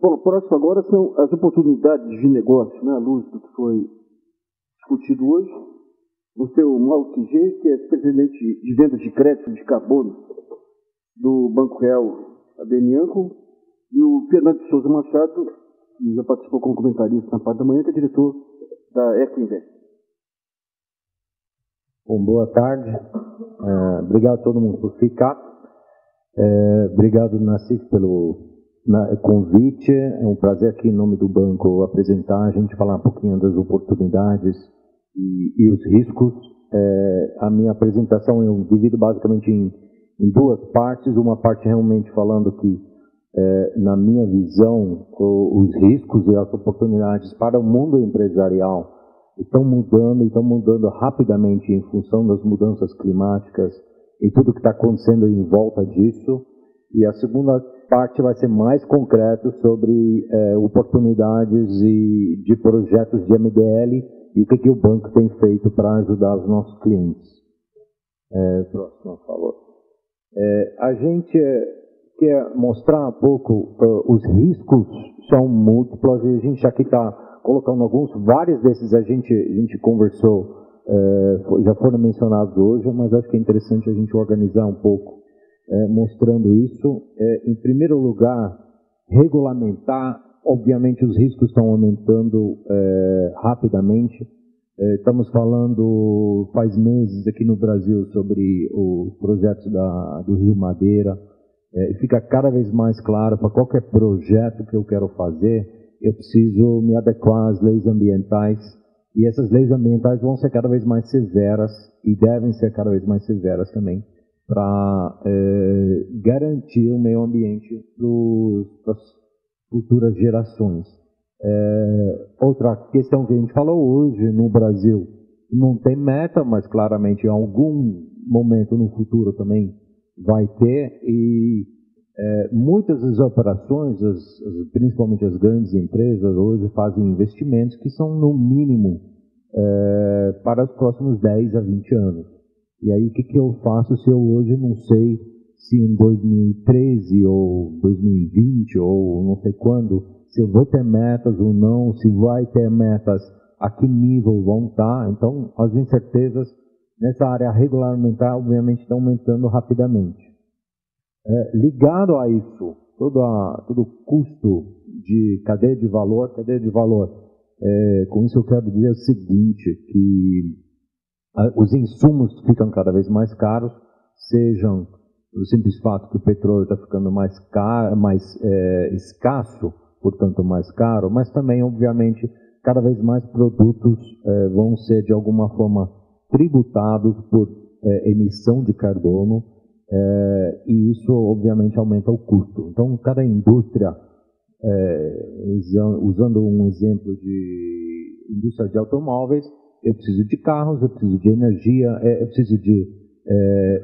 Bom, o próximo agora são as oportunidades de negócio, né, à luz do que foi discutido hoje. Você, o Mauro Quigê, que é presidente de vendas de crédito de carbono do Banco Real Abenianco, e o Fernando de Souza Machado, que já participou como comentarista na parte da manhã, que é diretor da Ecoinvest. Bom, boa tarde. Obrigado a todo mundo por ficar. Obrigado, Nassif, pelo convite. É um prazer aqui, em nome do banco, apresentar, a gente falar um pouquinho das oportunidades e os riscos. A minha apresentação eu divido basicamente em duas partes. Uma parte realmente falando que, na minha visão, os riscos e as oportunidades para o mundo empresarial estão mudando rapidamente em função das mudanças climáticas e tudo que está acontecendo em volta disso. E a segunda parte vai ser mais concreto sobre oportunidades de projetos de MDL e o que o banco tem feito para ajudar os nossos clientes. Próximo, por favor. A gente quer mostrar um pouco, os riscos são múltiplos e a gente aqui está colocando vários desses a gente conversou, já foram mencionados hoje, mas acho que é interessante a gente organizar um pouco, mostrando isso. Em primeiro lugar, regulamentar. Obviamente os riscos estão aumentando rapidamente. Estamos falando faz meses aqui no Brasil sobre os projetos do Rio Madeira. Fica cada vez mais claro, para qualquer projeto que eu quero fazer, eu preciso me adequar às leis ambientais, e essas leis ambientais vão ser cada vez mais severas e devem ser cada vez mais severas também para garantir o meio ambiente para as futuras gerações. Outra questão que a gente falou hoje no Brasil, não tem meta, mas claramente em algum momento no futuro também vai ter, e muitas das operações, principalmente as grandes empresas, hoje fazem investimentos que são no mínimo para os próximos 10 a 20 anos. E aí o que eu faço se eu hoje não sei se em 2013 ou 2020 ou não sei quando, se eu vou ter metas ou não, se vai ter metas, a que nível vão estar. Então as incertezas nessa área regulamentar obviamente estão aumentando rapidamente. Ligado a isso, todo o custo de cadeia de valor, com isso eu quero dizer o seguinte, que os insumos ficam cada vez mais caros, sejam o simples fato que o petróleo está ficando mais escasso, portanto mais caro, mas também, obviamente, cada vez mais produtos vão ser de alguma forma tributados por emissão de carbono, e isso obviamente aumenta o custo. Então cada indústria, usando um exemplo de indústria de automóveis, eu preciso de carros, eu preciso de energia, eu preciso de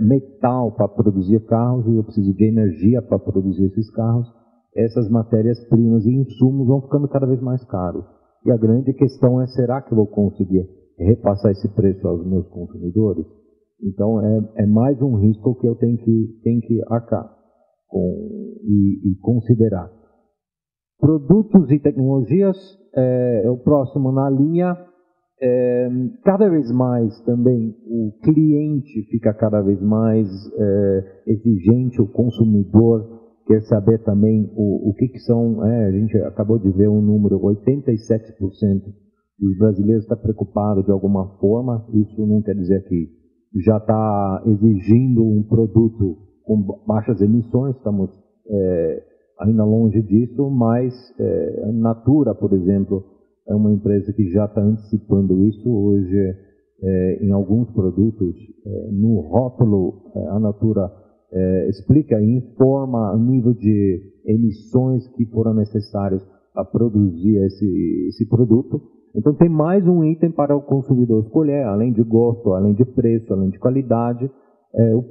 metal para produzir carros, e eu preciso de energia para produzir esses carros. Essas matérias-primas e insumos vão ficando cada vez mais caros. E a grande questão é, será que eu vou conseguir repassar esse preço aos meus consumidores? Então, é mais um risco que eu tenho que arcar e considerar. Produtos e tecnologias, o próximo na linha. Cada vez mais também o cliente fica cada vez mais exigente, o consumidor quer saber também o que são. A gente acabou de ver um número, 87% dos brasileiros está preocupado de alguma forma. Isso não quer dizer que já está exigindo um produto com baixas emissões, estamos ainda longe disso, mas a Natura, por exemplo, é uma empresa que já está antecipando isso. Hoje, em alguns produtos, no rótulo, a Natura explica e informa o nível de emissões que foram necessárias para produzir esse produto. Então tem mais um item para o consumidor escolher, além de gosto, além de preço, além de qualidade. O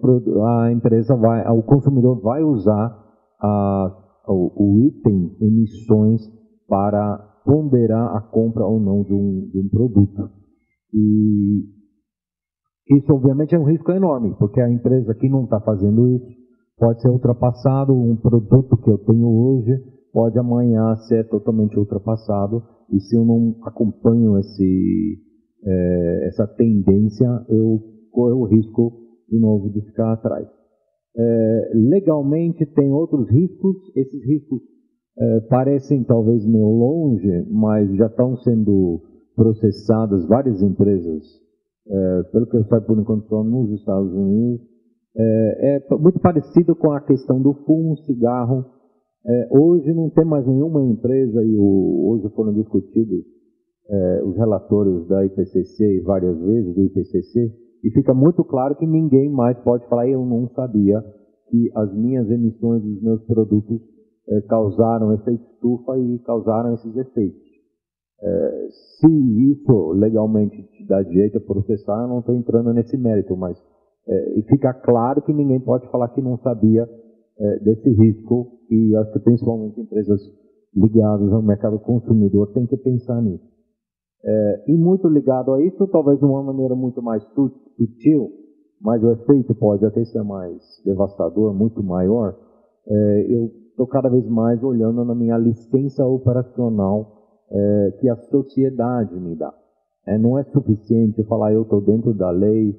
consumidor vai usar o item emissões para ponderar a compra ou não de um produto. E isso obviamente é um risco enorme, porque a empresa que não está fazendo isso pode ser ultrapassado. Um produto que eu tenho hoje pode amanhã ser totalmente ultrapassado, e se eu não acompanho essa tendência, eu corro o risco de novo de ficar atrás. Legalmente tem outros riscos, esses riscos parecem talvez meio longe, mas já estão sendo processadas várias empresas, pelo que eu sei por enquanto só nos Estados Unidos. É muito parecido com a questão do fumo, cigarro. Hoje não tem mais nenhuma empresa, e hoje foram discutidos os relatórios da IPCC várias vezes, do IPCC, e fica muito claro que ninguém mais pode falar: eu não sabia que as minhas emissões dos meus produtos causaram efeito estufa e causaram esses efeitos. Se isso legalmente te dá direito a processar, eu não estou entrando nesse mérito, mas e fica claro que ninguém pode falar que não sabia desse risco, e acho que principalmente empresas ligadas ao mercado consumidor têm que pensar nisso. E muito ligado a isso, talvez de uma maneira muito mais sutil, mas o efeito pode até ser mais devastador, muito maior. Eu estou cada vez mais olhando na minha licença operacional que a sociedade me dá. Não é suficiente falar: eu estou dentro da lei,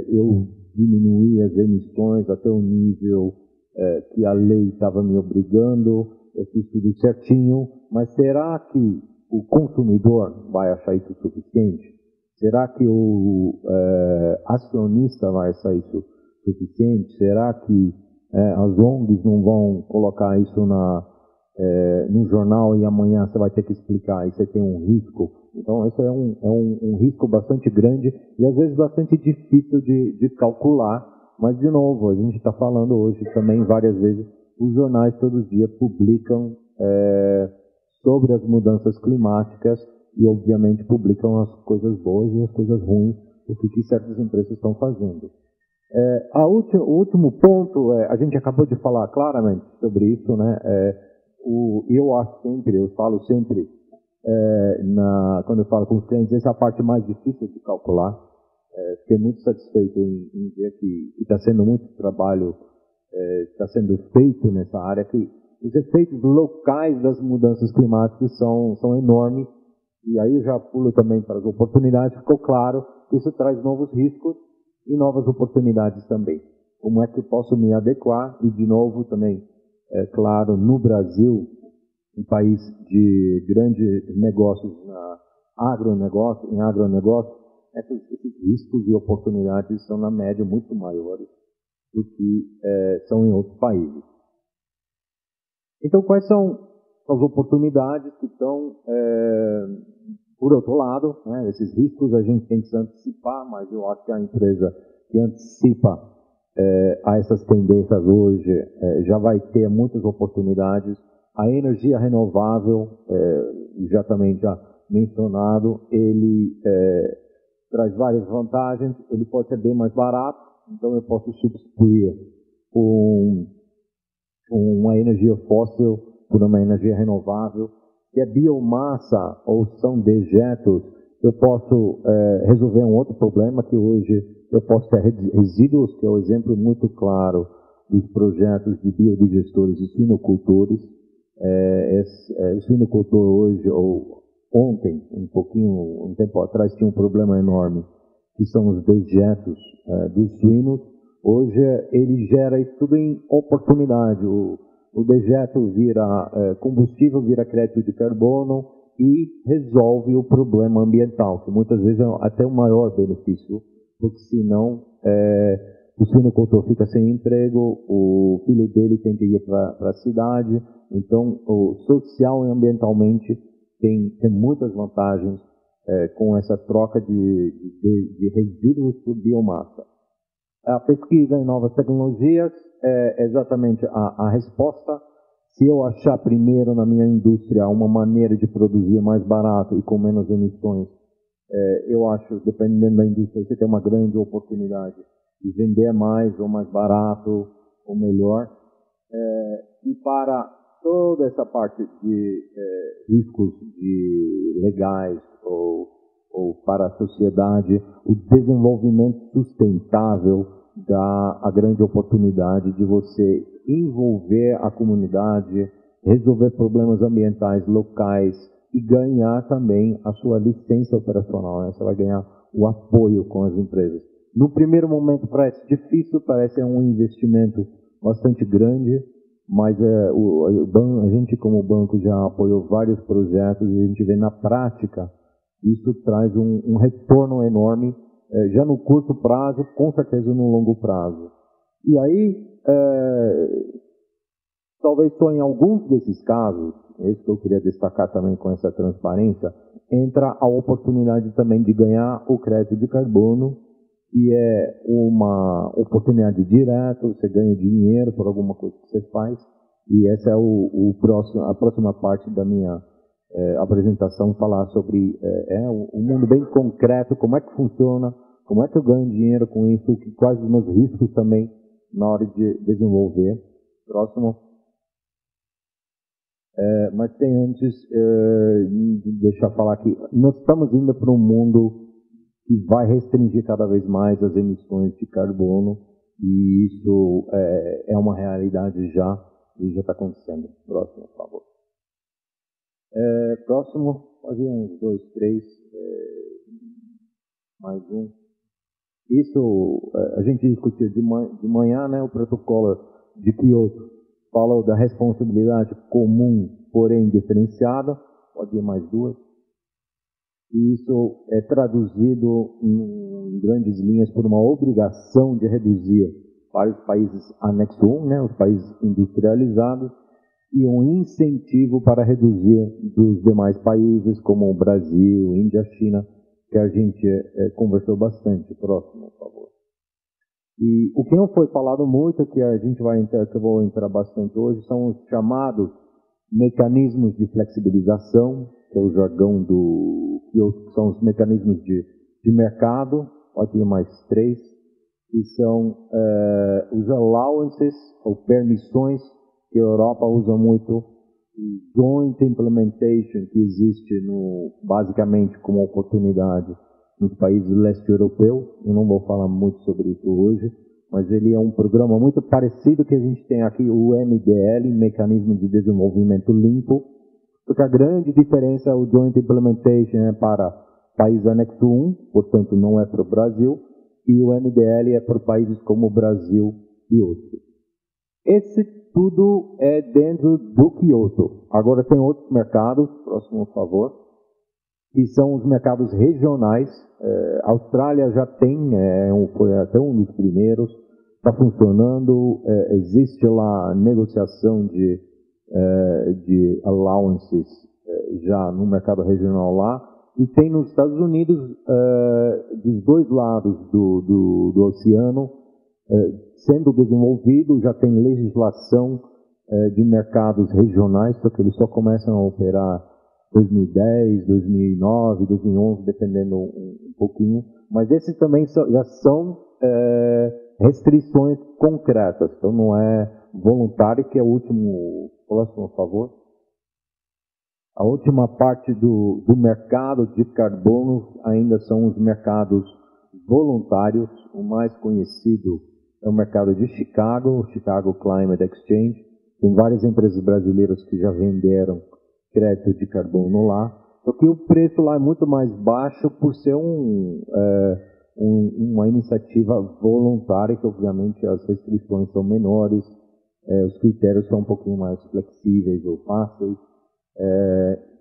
eu diminuí as emissões até o nível que a lei estava me obrigando, eu fiz tudo certinho, mas será que o consumidor vai achar isso suficiente? Será que o acionista vai achar isso suficiente? Será que as ONGs não vão colocar isso no jornal e amanhã você vai ter que explicar e você tem um risco? Então, isso é um risco bastante grande e às vezes bastante difícil de calcular, mas de novo, a gente está falando hoje também várias vezes, os jornais todos os dias publicam sobre as mudanças climáticas e obviamente publicam as coisas boas e as coisas ruins, o que certas empresas estão fazendo. O último ponto, a gente acabou de falar claramente sobre isso, né? Eu falo sempre, quando eu falo com os clientes, essa é a parte mais difícil de calcular. Fiquei muito satisfeito em ver que está sendo muito trabalho, está sendo feito nessa área, que os efeitos locais das mudanças climáticas são enormes, e aí eu já pulo também para as oportunidades. Ficou claro que isso traz novos riscos e novas oportunidades também. Como é que eu posso me adequar? E de novo também, claro, no Brasil, um país de grandes negócios em agronegócio, esses riscos e oportunidades são na média muito maiores do que são em outros países. Então, quais são as oportunidades que estão, por outro lado, né, esses riscos a gente tem que se antecipar, mas eu acho que a empresa que antecipa a essas tendências hoje já vai ter muitas oportunidades. A energia renovável, já mencionado, ele traz várias vantagens. Ele pode ser bem mais barato, então eu posso substituir uma energia fóssil por uma energia renovável. Se é biomassa ou são dejetos, eu posso resolver um outro problema, que hoje eu posso ter resíduos, que é um exemplo muito claro dos projetos de biodigestores e suinocultores. O suinocultor hoje, ou ontem, um tempo atrás, tinha um problema enorme, que são os dejetos dos suínos. Hoje ele gera isso tudo em oportunidade. O dejeto vira combustível, vira crédito de carbono e resolve o problema ambiental, que muitas vezes é até o maior benefício, porque senão o suinocultor fica sem emprego, o filho dele tem que ir para a cidade. Então, o social e ambientalmente tem muitas vantagens com essa troca de resíduos por biomassa. A pesquisa em novas tecnologias é exatamente a resposta. Se eu achar primeiro na minha indústria uma maneira de produzir mais barato e com menos emissões, eu acho, dependendo da indústria, você tem uma grande oportunidade de vender mais ou mais barato ou melhor. E para toda essa parte de riscos legais ou para a sociedade, o desenvolvimento sustentável dá a grande oportunidade de você envolver a comunidade, resolver problemas ambientais locais e ganhar também a sua licença operacional, né? Você vai ganhar o apoio com as empresas. No primeiro momento parece difícil, parece um investimento bastante grande, mas a gente como banco já apoiou vários projetos e a gente vê na prática, isso traz um retorno enorme, já no curto prazo, com certeza no longo prazo. E aí, talvez só em alguns desses casos, esse que eu queria destacar também com essa transparência, entra a oportunidade também de ganhar o crédito de carbono, e é uma oportunidade direta, você ganha dinheiro por alguma coisa que você faz, e essa é a próxima parte da minha apresentação, falar sobre um mundo bem concreto, como é que funciona, como é que eu ganho dinheiro com isso, quais os meus riscos também na hora de desenvolver. Próximo. Mas tem antes, deixa eu falar aqui, nós estamos indo para um mundo que vai restringir cada vez mais as emissões de carbono, e isso é uma realidade já, e já está acontecendo. Próximo, por favor. Próximo, fazer 1, 2, 3, mais um. Isso, a gente discutiu de manhã, né, o protocolo de Kyoto fala da responsabilidade comum, porém diferenciada. Pode ir mais 2. E isso é traduzido em grandes linhas por uma obrigação de reduzir para os países anexo 1, né, os países industrializados, e um incentivo para reduzir dos demais países, como o Brasil, Índia, China, que a gente conversou bastante. Próximo, por favor. E o que não foi falado muito, que a gente que eu vou entrar bastante hoje, são os chamados mecanismos de flexibilização, que é o jargão que são os mecanismos de mercado. Pode ir mais 3, que são os allowances, ou permissões, que a Europa usa muito, o joint implementation, que existe basicamente como oportunidade nos países do leste europeu. Eu não vou falar muito sobre isso hoje, mas ele é um programa muito parecido que a gente tem aqui, o MDL, Mecanismo de Desenvolvimento Limpo, porque a grande diferença é o Joint Implementation é para países anexo 1, portanto não é para o Brasil, e o MDL é para países como o Brasil e outros. Esse tudo é dentro do Kyoto. Agora tem outros mercados, próximo por favor, que são os mercados regionais. A Austrália já tem, foi até um dos primeiros, está funcionando, existe lá negociação de allowances já no mercado regional lá, e tem nos Estados Unidos, dos dois lados do oceano, sendo desenvolvido, já tem legislação de mercados regionais, só que eles só começam a operar 2010, 2009, 2011, dependendo um pouquinho, mas esses também já são restrições concretas, então não é voluntário, que é o último, próximo, por favor. A última parte do mercado de carbono ainda são os mercados voluntários. O mais conhecido é o mercado de Chicago, o Chicago Climate Exchange. Tem várias empresas brasileiras que já venderam crédito de carbono lá, só que o preço lá é muito mais baixo por ser uma iniciativa voluntária, que obviamente as restrições são menores, os critérios são um pouquinho mais flexíveis ou fáceis.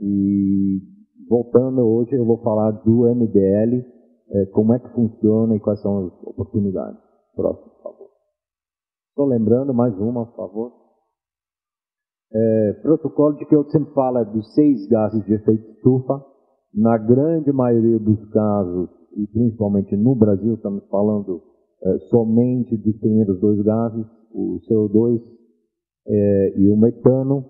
E voltando hoje, eu vou falar do MDL, como é que funciona e quais são as oportunidades. Próximo, por favor. Estou lembrando, mais uma, por favor. Protocolo de Kyoto sempre fala dos 6 gases de efeito estufa. Na grande maioria dos casos, e principalmente no Brasil, estamos falando somente dos primeiros 2 gases, o CO2 e o metano.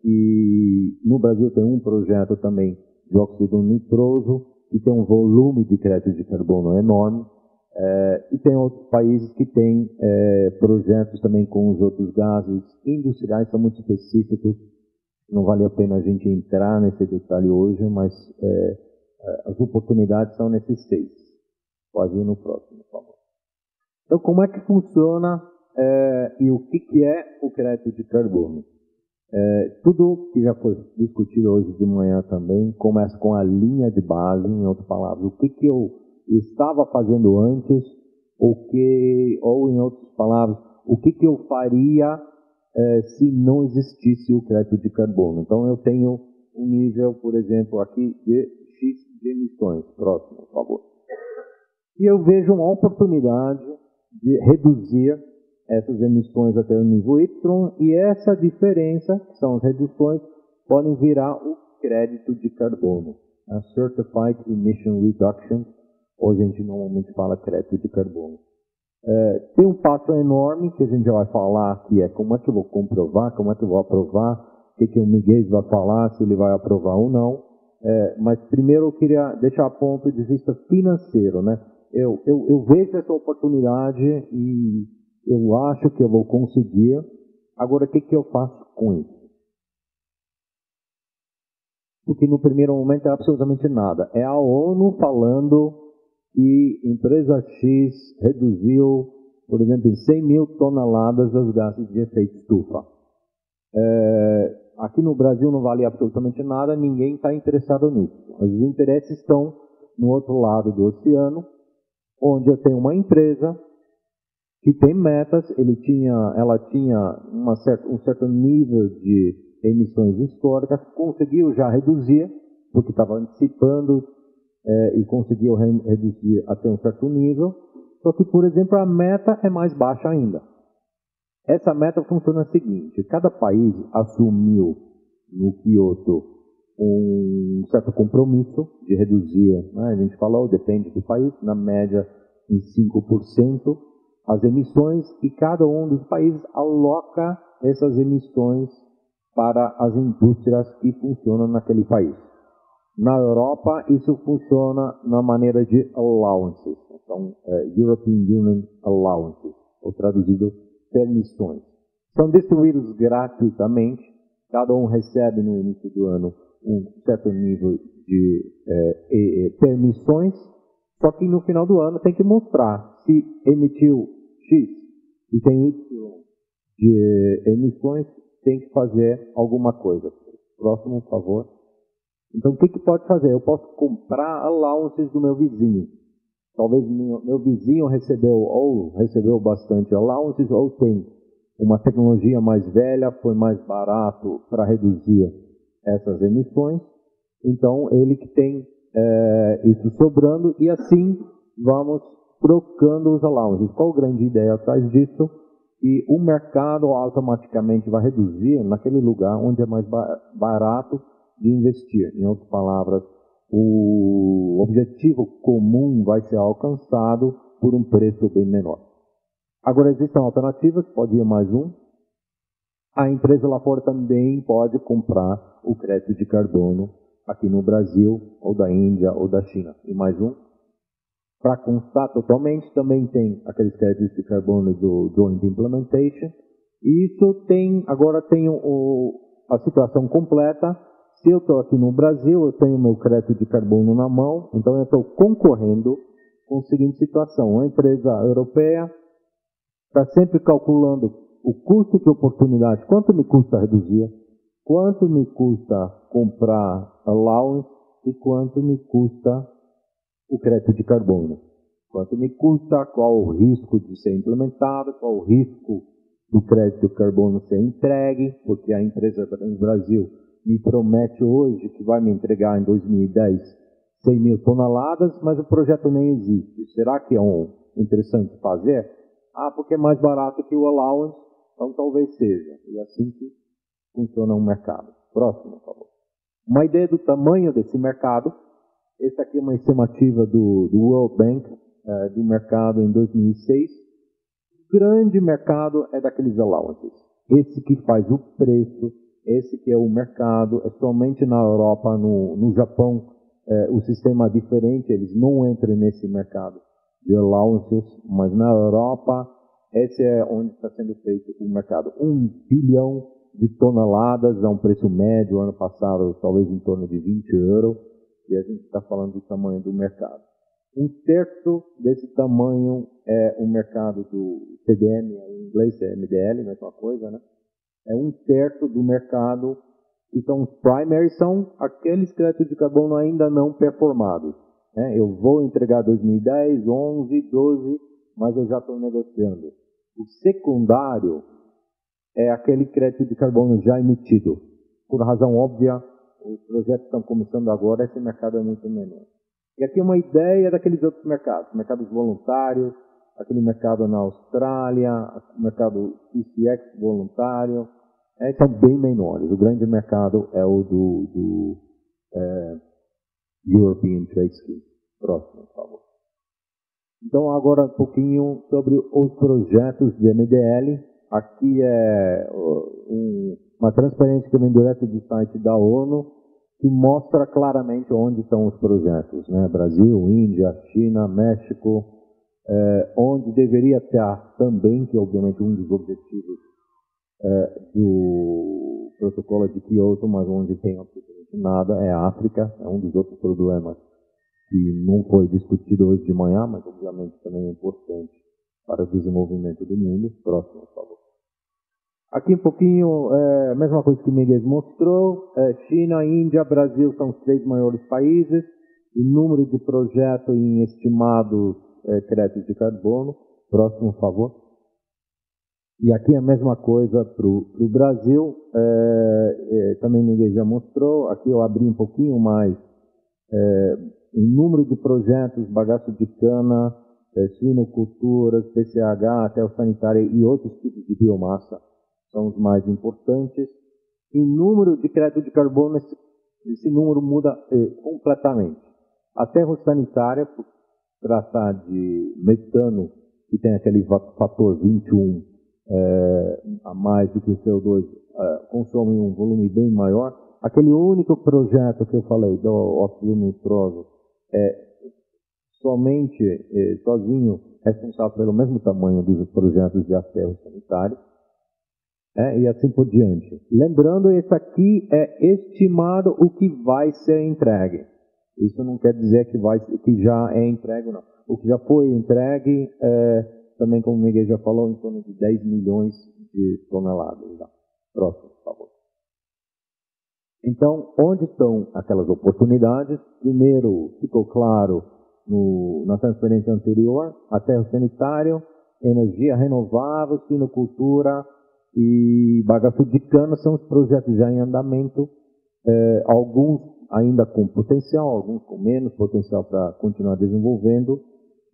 E no Brasil tem um projeto também de óxido nitroso, que tem um volume de crédito de carbono enorme. E tem outros países que têm projetos também com os outros gases industriais, são muito específicos, não vale a pena a gente entrar nesse detalhe hoje, mas as oportunidades são nesses 6. Pode ir no próximo, por favor. Então, como é que funciona e o que é o crédito de carbono? Tudo que já foi discutido hoje de manhã também começa com a linha de base, em outras palavras, o que eu estava fazendo antes, ou em outras palavras, o que eu faria se não existisse o crédito de carbono. Então eu tenho um nível, por exemplo, aqui de X de emissões. Próximo, por favor. E eu vejo uma oportunidade de reduzir essas emissões até o nível Y, e essa diferença, que são as reduções, podem virar o crédito de carbono, a Certified Emission Reduction, ou a gente normalmente fala crédito de carbono. Tem um passo enorme que a gente já vai falar, que é como é que eu vou comprovar, como é que eu vou aprovar, o que o Miguel vai falar, se ele vai aprovar ou não. Mas primeiro eu queria deixar a ponto de vista financeiro, né? Eu vejo essa oportunidade e eu acho que eu vou conseguir. Agora, o que eu faço com isso? Porque no primeiro momento é absolutamente nada. É a ONU falando que empresa X reduziu, por exemplo, em 100 mil toneladas os gases de efeito estufa. Aqui no Brasil não vale absolutamente nada, ninguém está interessado nisso. Os interesses estão no outro lado do oceano, onde eu tenho uma empresa que tem metas, ela tinha um certo nível de emissões históricas, conseguiu já reduzir, porque estava antecipando e conseguiu reduzir até um certo nível, só que, por exemplo, a meta é mais baixa ainda. Essa meta funciona o seguinte: cada país assumiu no Kyoto um certo compromisso de reduzir, né, a gente falou, depende do país, na média em 5%, as emissões, e cada um dos países aloca essas emissões para as indústrias que funcionam naquele país. Na Europa, isso funciona na maneira de allowances, então, European Union Allowances, ou traduzido, permissões. São distribuídos gratuitamente, cada um recebe no início do ano um certo nível de permissões, só que no final do ano tem que mostrar se emitiu X e tem Y de emissões, tem que fazer alguma coisa. Próximo, por favor. Então, o que pode fazer? Eu posso comprar allowances do meu vizinho. Talvez meu vizinho recebeu bastante allowances, ou tem uma tecnologia mais velha, foi mais barato para reduzir essas emissões. Então, ele que tem isso sobrando, e assim vamos trocando os allowances. Qual a grande ideia atrás disso? E o mercado automaticamente vai reduzir naquele lugar onde é mais barato de investir. Em outras palavras, o objetivo comum vai ser alcançado por um preço bem menor. Agora, existem alternativas, pode ir mais um. A empresa lá fora também pode comprar o crédito de carbono aqui no Brasil, ou da Índia, ou da China. E mais um. Para constar totalmente, também tem aqueles créditos de carbono do Joint Implementation. E isso agora tem a situação completa. Se eu estou aqui no Brasil, eu tenho meu crédito de carbono na mão, então eu estou concorrendo com a seguinte situação: uma empresa europeia está sempre calculando o custo de oportunidade, quanto me custa reduzir, quanto me custa comprar allowance e quanto me custa o crédito de carbono. Quanto me custa, qual o risco de ser implementado, qual o risco do crédito de carbono ser entregue, porque a empresa no Brasil me promete hoje que vai me entregar em 2010 100 mil toneladas, mas o projeto nem existe. Será que é interessante fazer? Porque é mais barato que o allowance, então talvez seja. E assim que funciona o mercado. Próximo, por favor. Uma ideia do tamanho desse mercado. Essa aqui é uma estimativa do World Bank, do mercado em 2006. O grande mercado é daqueles allowances. Esse que faz o preço, esse que é o mercado, é somente na Europa, no Japão, o sistema é diferente, eles não entram nesse mercado de allowances, mas na Europa, esse é onde está sendo feito o mercado. 1 bilhão de toneladas a um preço médio, ano passado talvez em torno de 20 euros, e a gente está falando do tamanho do mercado. 1/3 desse tamanho é o mercado do CDM, em inglês é MDL, mesma coisa, né? é 1/3 do mercado, que são os primaries, são aqueles créditos de carbono ainda não performados. Né? Eu vou entregar 2010, 11, 12, mas eu já estou negociando. O secundário é aquele crédito de carbono já emitido. Por razão óbvia, os projetos estão começando agora, esse mercado é muito menor. E aqui é uma ideia daqueles outros mercados, mercados voluntários, aquele mercado na Austrália, o mercado CCX voluntário, são bem menores. O grande mercado é o do European Trade Scheme. Próximo, por favor. Então, agora um pouquinho sobre os projetos de MDL. Aqui é uma transparência que vem direto do site da ONU, que mostra claramente onde estão os projetos. Né? Brasil, Índia, China, México, onde deveria estar também, que é obviamente um dos objetivos do protocolo de Kyoto, mas onde tem absolutamente nada, é a África, é um dos outros problemas que não foi discutido hoje de manhã, mas obviamente também é importante para o desenvolvimento do mundo. Próximo, por favor. Aqui um pouquinho, a mesma coisa que Miguel mostrou, China, Índia, Brasil são os 3 maiores países, o número de projetos em estimados créditos de carbono. Próximo, por favor. E aqui a mesma coisa para o Brasil, também Miguel já mostrou, aqui eu abri um pouquinho mais o número de projetos, bagaço de cana, suinoculturas, PCH, até o sanitário e outros tipos de biomassa são os mais importantes. Em número de crédito de carbono, esse número muda completamente. Aterro sanitária, por tratar de metano, que tem aquele fator 21 a mais do que o CO2, consome um volume bem maior. Aquele único projeto que eu falei, do óxido nitroso, sozinho, responsável pelo mesmo tamanho dos projetos de aterro sanitário, e assim por diante. Lembrando, esse aqui é estimado o que vai ser entregue. Isso não quer dizer que já é entregue, não. O que já foi entregue, também como o Miguel já falou, em torno de 10 milhões de toneladas. Tá? Próximo, por favor. Então, onde estão aquelas oportunidades? Primeiro, ficou claro na transferência anterior, aterro sanitário, energia renovável, suinocultura e bagaço de cana são os projetos já em andamento, alguns ainda com potencial, alguns com menos potencial para continuar desenvolvendo.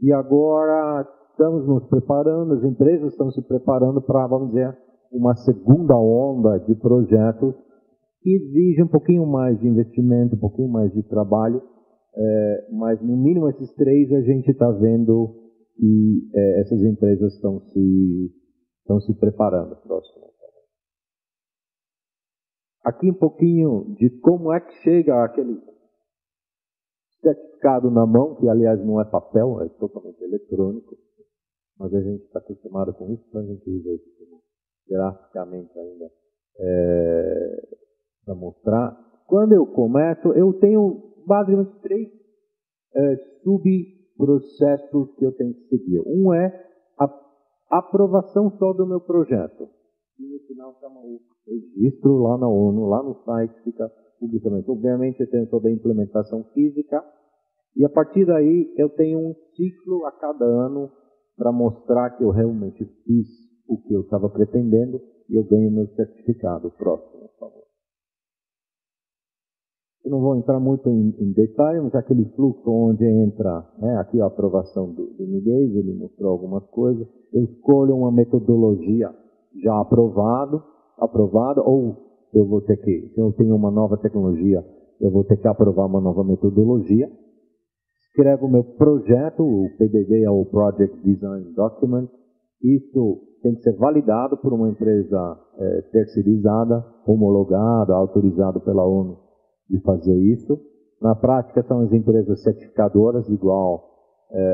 E agora estamos nos preparando, as empresas estão se preparando para, vamos dizer, uma segunda onda de projetos que exige um pouquinho mais de investimento, um pouquinho mais de trabalho, mas no mínimo esses 3 a gente está vendo que essas empresas estão se preparando. Próximo. Aqui um pouquinho de como é que chega aquele certificado na mão, que aliás não é papel, é totalmente eletrônico, mas a gente está acostumado com isso, então a gente usa isso graficamente ainda para mostrar. Quando eu começo, eu tenho basicamente 3 subprocessos que eu tenho que seguir. Um é a aprovação só do meu projeto. E no final chama o registro lá na ONU, lá no site, fica publicamente. Obviamente eu tenho toda a implementação física e a partir daí eu tenho um ciclo a cada ano para mostrar que eu realmente fiz o que eu estava pretendendo e eu ganho meu certificado. Próximo, por favor. Eu não vou entrar muito em detalhe, mas aquele fluxo onde entra, aqui a aprovação do Miguel, ele mostrou algumas coisas. Eu escolho uma metodologia já aprovada, ou eu vou ter que, se eu tenho uma nova tecnologia, eu vou ter que aprovar uma nova metodologia. Escrevo o meu projeto, o PDD é o Project Design Document. Isso tem que ser validado por uma empresa terceirizada, homologada, autorizada pela ONU de fazer isso. Na prática são as empresas certificadoras, igual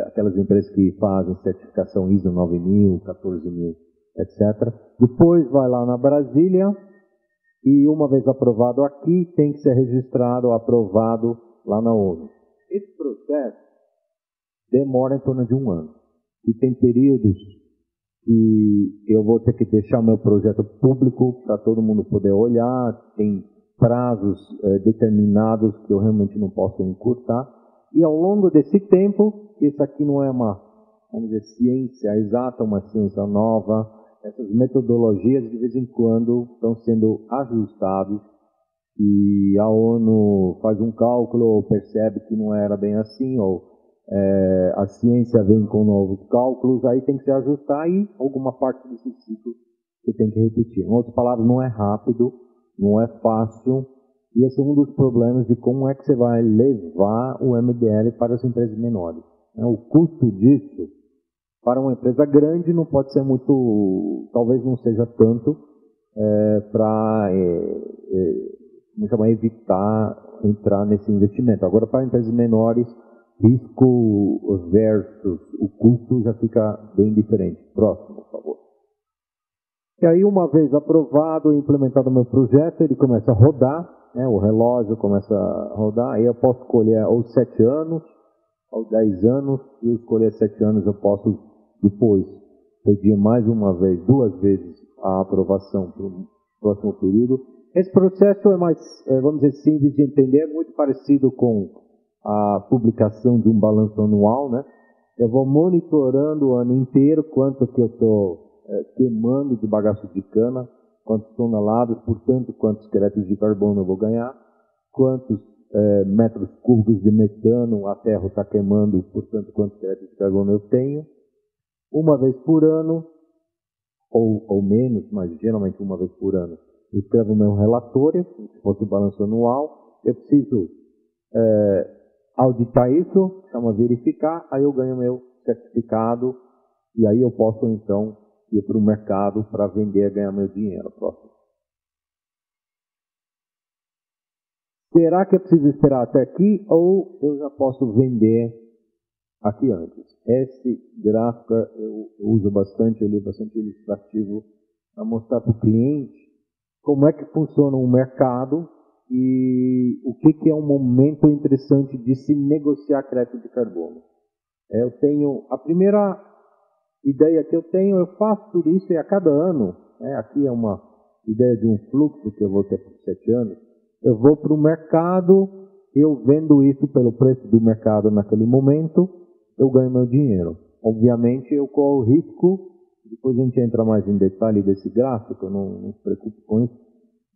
aquelas empresas que fazem certificação ISO 9000, 14000, etc. Depois vai lá na Brasília e uma vez aprovado aqui, tem que ser registrado, aprovado lá na ONU. Esse processo demora em torno de 1 ano. E tem períodos e eu vou ter que deixar meu projeto público para todo mundo poder olhar, tem prazos determinados que eu realmente não posso encurtar, e ao longo desse tempo, isso aqui não é uma, vamos dizer, ciência exata, uma ciência nova, essas metodologias de vez em quando estão sendo ajustadas, e a ONU faz um cálculo ou percebe que não era bem assim, ou a ciência vem com novos cálculos, aí tem que se ajustar e alguma parte desse ciclo você tem que repetir. Em outras palavras, não é rápido, não é fácil, e esse é um dos problemas de como é que você vai levar o MBL para as empresas menores. O custo disso, para uma empresa grande, não pode ser muito, talvez não seja tanto, para evitar entrar nesse investimento. Agora, para empresas menores, risco versus o custo já fica bem diferente. Próximo, por favor. E aí, uma vez aprovado e implementado o meu projeto, ele começa a rodar, o relógio começa a rodar, aí eu posso escolher aos 7 anos, aos 10 anos, se eu escolher 7 anos, eu posso depois pedir mais uma vez, 2 vezes a aprovação para o próximo período. Esse processo é mais, vamos dizer, simples de entender, é muito parecido com a publicação de um balanço anual, né? Eu vou monitorando o ano inteiro quanto que eu estou queimando de bagaço de cana, quantas toneladas, portanto, quantos créditos de carbono eu vou ganhar, quantos metros cúbicos de metano a terra está queimando, portanto, quantos créditos de carbono eu tenho. Uma vez por ano, ou menos, mas geralmente uma vez por ano, eu escrevo o meu relatório, se fosse o balanço anual, eu preciso auditar isso, chama verificar, aí eu ganho meu certificado e aí eu posso então ir para o mercado para vender e ganhar meu dinheiro. Próximo. Será que eu preciso esperar até aqui ou eu já posso vender aqui antes? Esse gráfico eu uso bastante, ele é bastante ilustrativo para mostrar para o cliente como é que funciona o mercado e o que é um momento interessante de se negociar crédito de carbono. Eu tenho, a primeira ideia que eu tenho, eu faço tudo isso e a cada ano, aqui é uma ideia de um fluxo que eu vou ter por 7 anos, eu vou para o mercado, eu vendo isso pelo preço do mercado naquele momento, eu ganho meu dinheiro. Obviamente eu corro o risco, depois a gente entra mais em detalhe desse gráfico, não se preocupe com isso,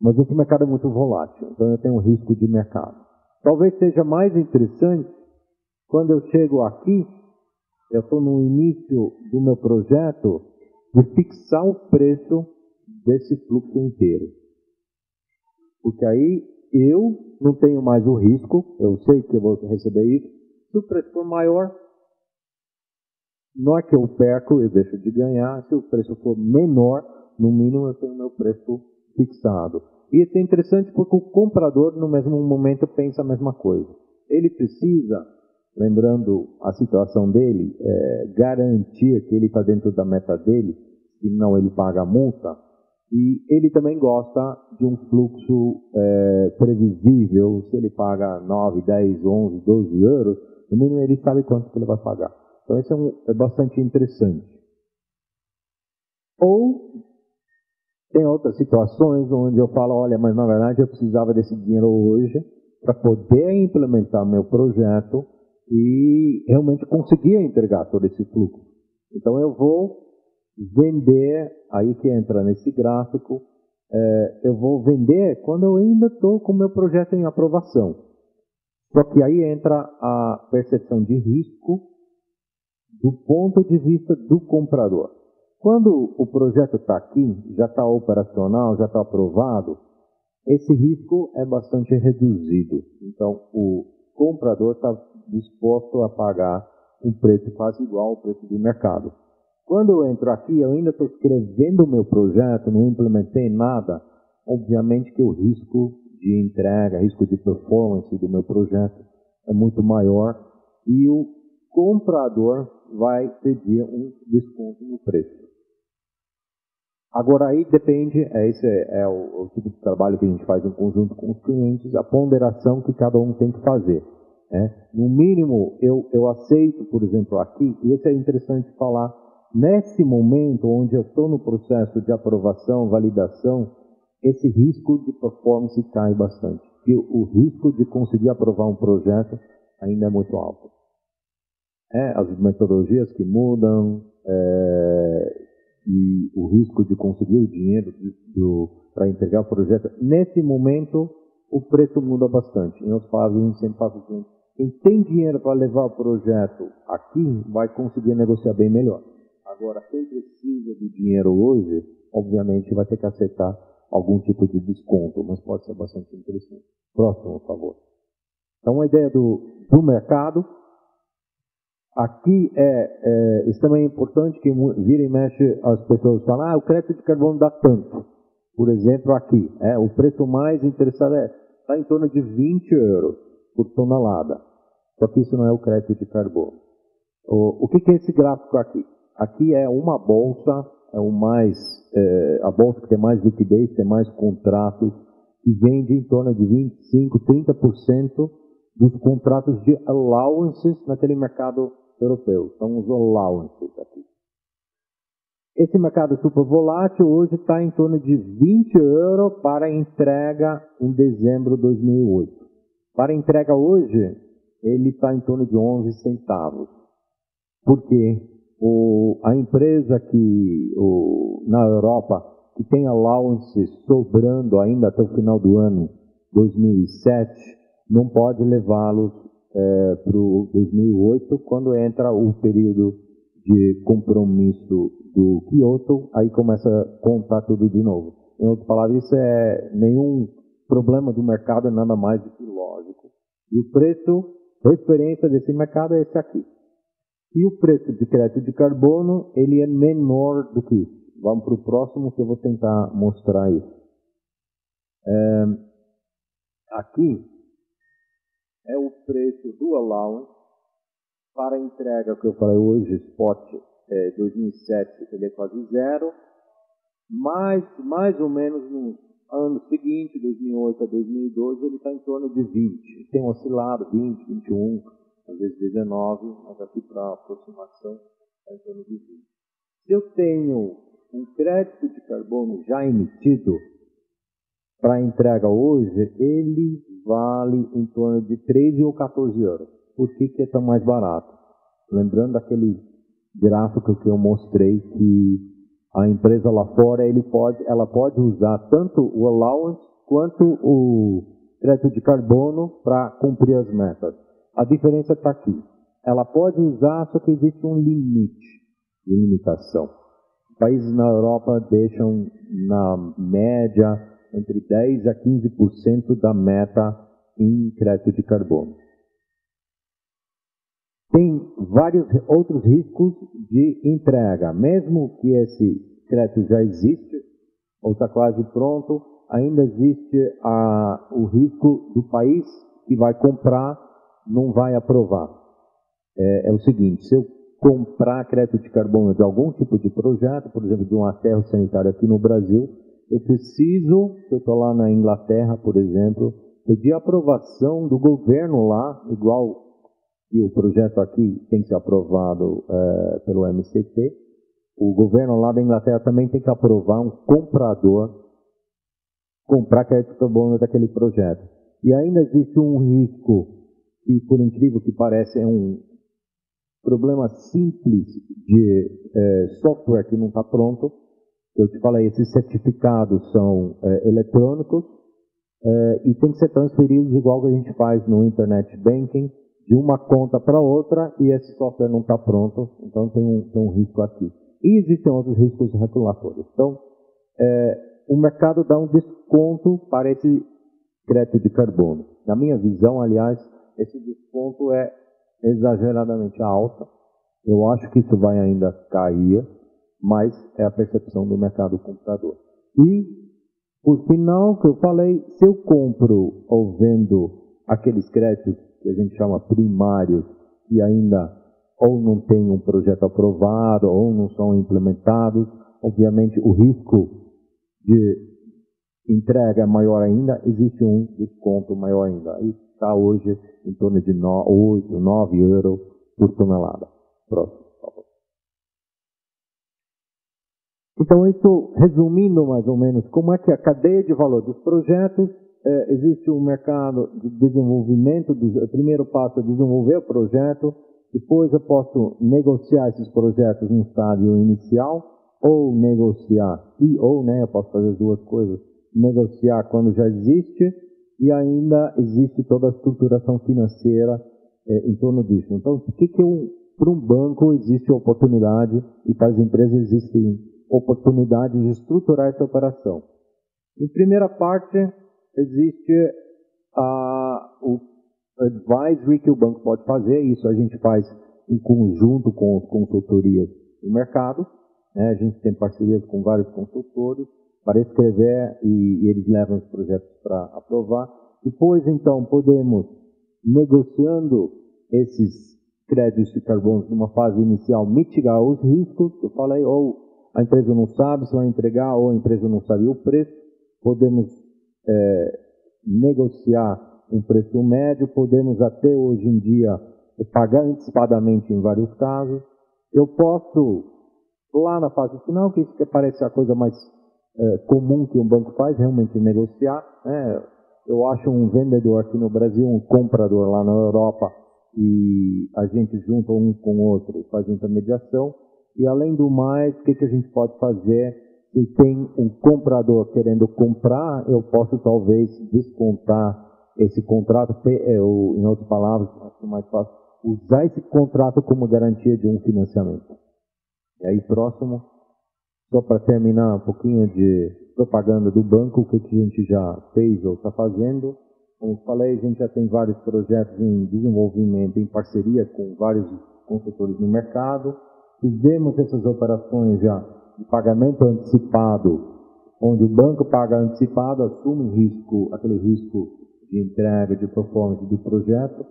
mas esse mercado é muito volátil, então eu tenho um risco de mercado. Talvez seja mais interessante, quando eu chego aqui, eu estou no início do meu projeto, de fixar o preço desse fluxo inteiro. Porque aí eu não tenho mais o risco, eu sei que eu vou receber isso. Se o preço for maior, não é que eu perco, eu deixo de ganhar. Se o preço for menor, no mínimo eu tenho meu preço fixado. E isso é interessante porque o comprador no mesmo momento pensa a mesma coisa. Ele precisa, lembrando a situação dele, garantir que ele está dentro da meta dele, senão ele paga a multa. E ele também gosta de um fluxo previsível. Se ele paga 9, 10, 11, 12 euros, no mínimo ele sabe quanto que ele vai pagar. Então isso é bastante interessante. Ou tem outras situações onde eu falo, olha, mas na verdade eu precisava desse dinheiro hoje para poder implementar meu projeto e realmente conseguir entregar todo esse fluxo. Então eu vou vender, aí que entra nesse gráfico, eu vou vender quando eu ainda estou com o meu projeto em aprovação. Só que aí entra a percepção de risco do ponto de vista do comprador. Quando o projeto está aqui, já está operacional, já está aprovado, esse risco é bastante reduzido. Então, o comprador está disposto a pagar um preço quase igual ao preço do mercado. Quando eu entro aqui, eu ainda estou escrevendo o meu projeto, não implementei nada, obviamente que o risco de entrega, risco de performance do meu projeto é muito maior e o comprador vai pedir um desconto no preço. Agora aí depende, esse é o tipo de trabalho que a gente faz em conjunto com os clientes, a ponderação que cada um tem que fazer. No mínimo, eu aceito, por exemplo, aqui, e isso é interessante falar, Nesse momento, onde eu estou no processo de aprovação, validação, esse risco de performance cai bastante. E o risco de conseguir aprovar um projeto ainda é muito alto. As metodologias que mudam, e o risco de conseguir o dinheiro para entregar o projeto. Nesse momento, o preço muda bastante. Em outras palavras, a gente sempre fala assim, quem tem dinheiro para levar o projeto aqui, vai conseguir negociar bem melhor. Agora, quem precisa de dinheiro hoje, obviamente vai ter que aceitar algum tipo de desconto, mas pode ser bastante interessante. Próximo, por favor. Então, a ideia do mercado. Aqui isso também é importante que vira e mexe as pessoas falam, o crédito de carbono dá tanto. Por exemplo, aqui, o preço mais interessado está em torno de 20 euros por tonelada. Só que isso não é o crédito de carbono. O que é esse gráfico aqui? Aqui é uma bolsa, a bolsa que tem mais liquidez, tem mais contratos, que vende em torno de 25%, 30% dos contratos de allowances naquele mercado europeu. São os allowances aqui. Esse mercado super volátil hoje está em torno de 20 euros para entrega em dezembro de 2008. Para entrega hoje, ele está em torno de 11 centavos. Porque a empresa na Europa que tem allowances sobrando ainda até o final do ano 2007, não pode levá-los para o 2008, quando entra o período de compromisso do Kyoto, aí começa a contar tudo de novo. Em outras palavras, isso nenhum problema do mercado, é nada mais do que lógico. E o preço, referência desse mercado é esse aqui. E o preço de crédito de carbono, ele é menor do que isso. Vamos para o próximo que eu vou tentar mostrar isso. Aqui é o preço do allowance para a entrega que eu falei hoje, spot 2007, ele é quase zero, mas mais ou menos no ano seguinte, 2008 a 2012, ele está em torno de 20. Tem oscilado 20, 21, às vezes 19, mas aqui para aproximação está em torno de 20. Se eu tenho um crédito de carbono já emitido, para entrega hoje, ele vale em torno de 13 ou 14 euros. Por que é tão mais barato? Lembrando daquele gráfico que eu mostrei, que a empresa lá fora ela pode usar tanto o allowance quanto o crédito de carbono para cumprir as metas. A diferença está aqui. Ela pode usar, só que existe um limite de limitação. Países na Europa deixam, na média, entre 10% a 15% da meta em crédito de carbono. Tem vários outros riscos de entrega. Mesmo que esse crédito já existe, ou está quase pronto, ainda existe o risco do país que vai comprar, não vai aprovar. É o seguinte, se eu comprar crédito de carbono de algum tipo de projeto, por exemplo, de um aterro sanitário aqui no Brasil, eu preciso, se eu estou lá na Inglaterra, por exemplo, pedir aprovação do governo lá, igual que o projeto aqui tem que ser aprovado pelo MCT, o governo lá da Inglaterra também tem que aprovar um comprador comprar crédito de carbono daquele projeto. E ainda existe um risco, que por incrível que pareça é um problema simples de software que não está pronto. Eu te falei, esses certificados são eletrônicos e tem que ser transferidos igual que a gente faz no Internet Banking, de uma conta para outra, e esse software não está pronto, então tem um risco aqui. E existem outros riscos regulatórios. Então, o mercado dá um desconto para esse crédito de carbono. Na minha visão, aliás, esse desconto é exageradamente alto. Eu acho que isso vai ainda cair, mas é a percepção do mercado comprador. E, por final, que eu falei, se eu compro ou vendo aqueles créditos que a gente chama primários, que ainda ou não tem um projeto aprovado, ou não são implementados, obviamente o risco de entrega é maior ainda, existe um desconto maior ainda. Aí está hoje em torno de 8, 9 euros por tonelada. Próximo. Então, isso, resumindo mais ou menos, como é que a cadeia de valor dos projetos, existe um mercado de desenvolvimento, o primeiro passo é desenvolver o projeto, depois eu posso negociar esses projetos no estágio inicial, ou negociar, eu posso fazer as duas coisas, negociar quando já existe, e ainda existe toda a estruturação financeira em torno disso. Então, para um banco existe oportunidade, e para as empresas existem oportunidades de estruturar essa operação. Em primeira parte, existe o advisory que o banco pode fazer, isso a gente faz em conjunto com as consultorias do mercado, né? A gente tem parcerias com vários consultores para escrever e eles levam os projetos para aprovar. Depois, então, podemos, negociando esses créditos de carbono numa fase inicial, mitigar os riscos, eu falei, ou a empresa não sabe se vai entregar, ou a empresa não sabe o preço, podemos negociar um preço médio, podemos até hoje em dia pagar antecipadamente em vários casos. Eu posso, lá na fase final, que isso que parece a coisa mais comum que um banco faz, realmente negociar, né? Eu acho um vendedor aqui no Brasil, um comprador lá na Europa, e a gente junta um com o outro e faz intermediação. E além do mais, o que a gente pode fazer? Se tem um comprador querendo comprar, eu posso talvez descontar esse contrato, em outras palavras, acho mais fácil, usar esse contrato como garantia de um financiamento. E aí, próximo, só para terminar um pouquinho de propaganda do banco, o que a gente já fez ou está fazendo. Como eu falei, a gente já tem vários projetos em desenvolvimento, em parceria com vários consultores no mercado. Fizemos essas operações já de pagamento antecipado, onde o banco paga antecipado, assume risco, aquele risco de entrega, de performance do projeto,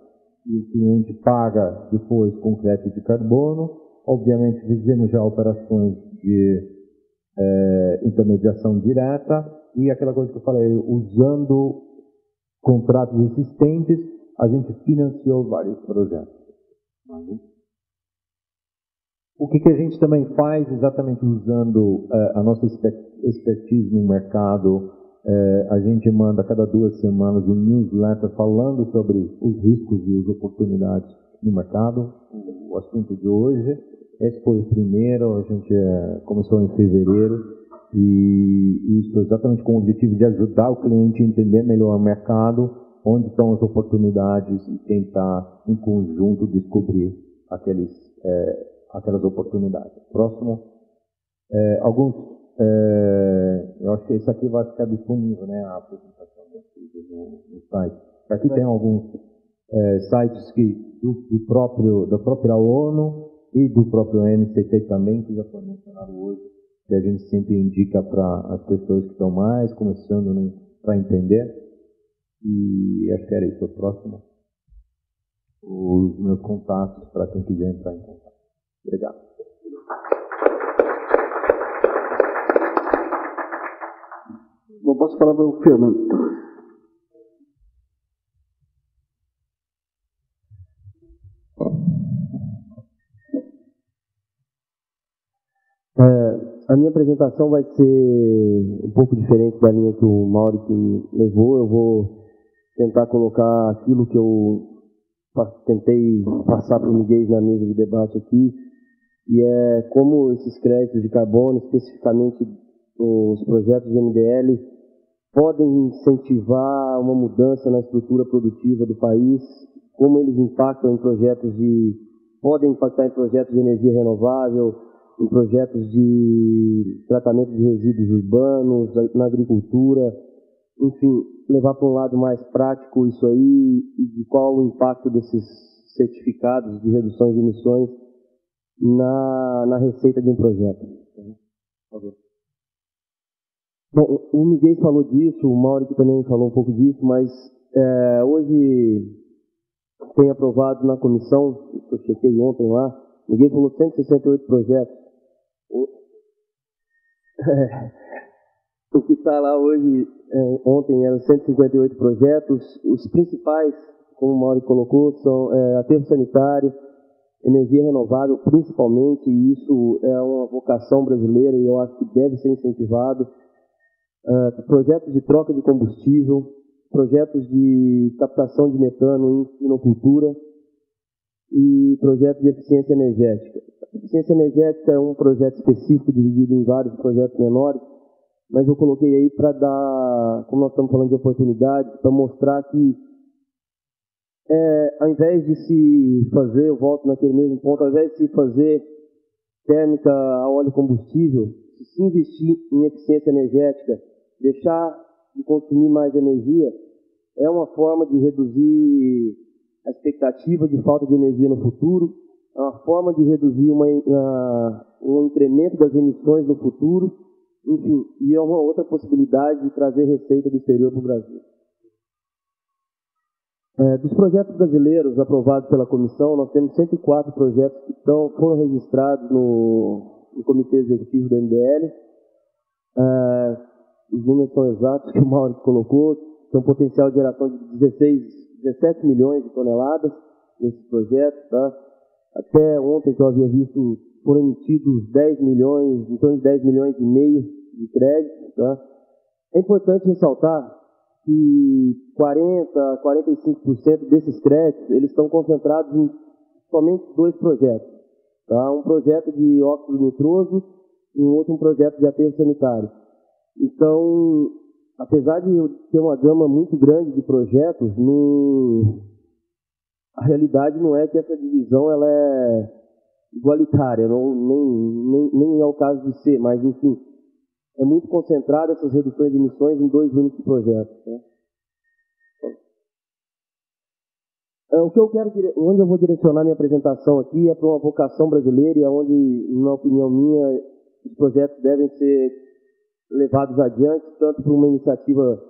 e o cliente paga depois com crédito de carbono. Obviamente, fizemos já operações de intermediação direta, e aquela coisa que eu falei, usando contratos existentes, a gente financiou vários projetos. O que a gente também faz, exatamente usando a nossa expertise no mercado, a gente manda a cada 2 semanas um newsletter falando sobre os riscos e as oportunidades no mercado. O assunto de hoje, esse foi o primeiro, a gente começou em fevereiro, e isso exatamente com o objetivo de ajudar o cliente a entender melhor o mercado, onde estão as oportunidades, e tentar, em conjunto, descobrir aquelas oportunidades. Próximo. Eu acho que isso aqui vai ficar disponível, né, a apresentação no site. Aqui tem alguns sites da própria ONU e do próprio NCT também, que já foi mencionado hoje, que a gente sempre indica para as pessoas que estão mais começando para entender. E acho que era isso. O próximo. Os meus contatos para quem quiser entrar em contato. Obrigado. Bom, posso falar para o Fernando. A minha apresentação vai ser um pouco diferente da linha que o Mauro levou. Eu vou tentar colocar aquilo que eu tentei passar para o Miguel na mesa de debate aqui, e é como esses créditos de carbono, especificamente os projetos de MDL, podem incentivar uma mudança na estrutura produtiva do país, como eles podem impactar em projetos de energia renovável, em projetos de tratamento de resíduos urbanos, na agricultura, enfim, levar para um lado mais prático isso aí, e de qual o impacto desses certificados de redução de emissões na receita de um projeto. Por favor. Bom, o Miguel falou disso, o Mauro também falou um pouco disso, mas hoje tem aprovado na comissão, eu chequei ontem lá, Miguel falou 168 projetos. O que está lá hoje, ontem eram 158 projetos. Os principais, como o Mauro colocou, são aterro sanitário, energia renovável principalmente, e isso é uma vocação brasileira e eu acho que deve ser incentivado. Projetos de troca de combustível, projetos de captação de metano em sinocultura e projetos de eficiência energética. A eficiência energética é um projeto específico dividido em vários projetos menores, mas eu coloquei aí para dar, como nós estamos falando de oportunidades, para mostrar que ao invés de se fazer, eu volto naquele mesmo ponto, ao invés de se fazer térmica a óleo combustível, se investir em eficiência energética, deixar de consumir mais energia, é uma forma de reduzir a expectativa de falta de energia no futuro, é uma forma de reduzir um incremento das emissões no futuro, enfim, e é uma outra possibilidade de trazer receita do exterior para o Brasil. Dos projetos brasileiros aprovados pela comissão, nós temos 104 projetos que foram registrados no Comitê Executivo do MBL. Os números são exatos que o Mauro colocou, tem um potencial de geração de 17 milhões de toneladas nesses projetos. Tá? Até ontem que eu havia visto, foram emitidos 10 milhões, em torno de 10 milhões e meio de créditos. Tá? É importante ressaltar que 45% desses créditos eles estão concentrados em somente 2 projetos. Tá? Um projeto de óxido nitroso e um projeto de aterro sanitário. Então, apesar de ter uma gama muito grande de projetos, a realidade não é que essa divisão ela é igualitária, nem é o caso de ser, mas enfim, é muito concentrada essas reduções de emissões em 2 únicos projetos. Né? Onde eu vou direcionar minha apresentação aqui é para uma vocação brasileira e onde, na opinião minha, os projetos devem ser levados adiante, tanto por uma iniciativa,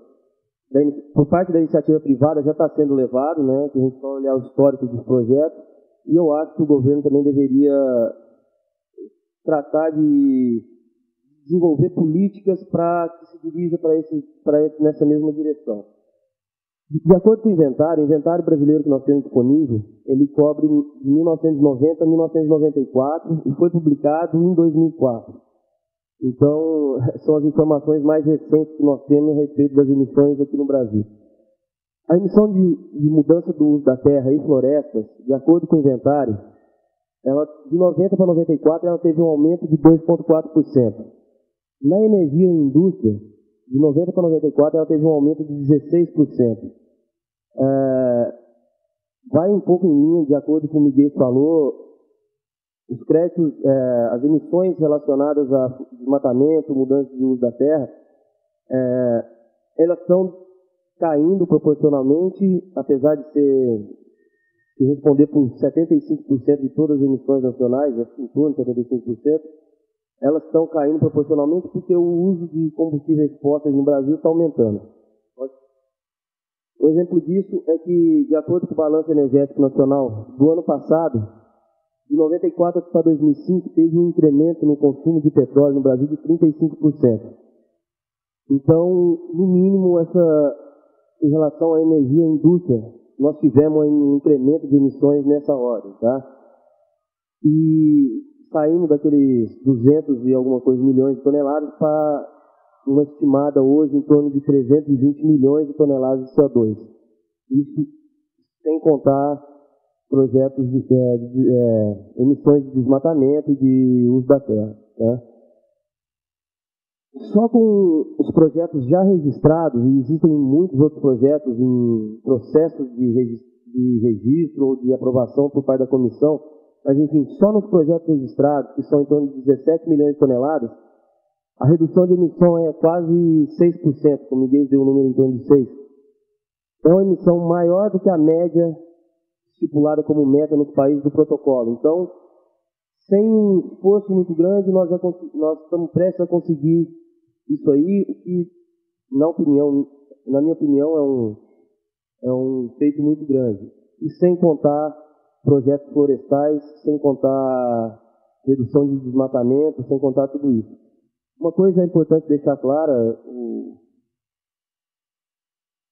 por parte da iniciativa privada já está sendo levado, né, que a gente vai olhar o histórico dos projetos, e eu acho que o governo também deveria tratar de desenvolver políticas para que se dirija nessa mesma direção. De acordo com o inventário brasileiro que nós temos disponível, ele cobre de 1990 a 1994 e foi publicado em 2004. Então, são as informações mais recentes que nós temos a respeito das emissões aqui no Brasil. A emissão de mudança do uso da terra e florestas, de acordo com o inventário, de 90 para 94, ela teve um aumento de 2,4%. Na energia e indústria, de 90 para 94, ela teve um aumento de 16%. Vai um pouco em linha, de acordo com o Miguel falou, os créditos, as emissões relacionadas a desmatamento, mudança de uso da terra, elas estão caindo proporcionalmente, apesar de responder por 75% de todas as emissões nacionais, em torno de 75%, elas estão caindo proporcionalmente porque o uso de combustíveis fósseis no Brasil está aumentando. Um exemplo disso é que, de acordo com o Balanço Energético Nacional do ano passado, de 94 para 2005, teve um incremento no consumo de petróleo no Brasil de 35%. Então, no mínimo, em relação à energia e à indústria, nós tivemos um incremento de emissões nessa ordem. Tá? E saindo daqueles 200 e alguma coisa milhões de toneladas para uma estimada hoje em torno de 320 milhões de toneladas de CO2. Isso sem contar projetos de emissões de desmatamento e de uso da terra. Tá? Só com os projetos já registrados, e existem muitos outros projetos em processos de registro ou de aprovação por parte da comissão, mas enfim, só nos projetos registrados, que são em torno de 17 milhões de toneladas, a redução de emissão é quase 6%, como ninguém deu o número em torno de 6%. É uma emissão maior do que a média estipulada como meta nos países do protocolo. Então, sem um esforço muito grande, nós estamos prestes a conseguir isso aí, o que, na minha opinião, é um feito muito grande. E sem contar projetos florestais, sem contar redução de desmatamento, sem contar tudo isso. Uma coisa importante deixar clara,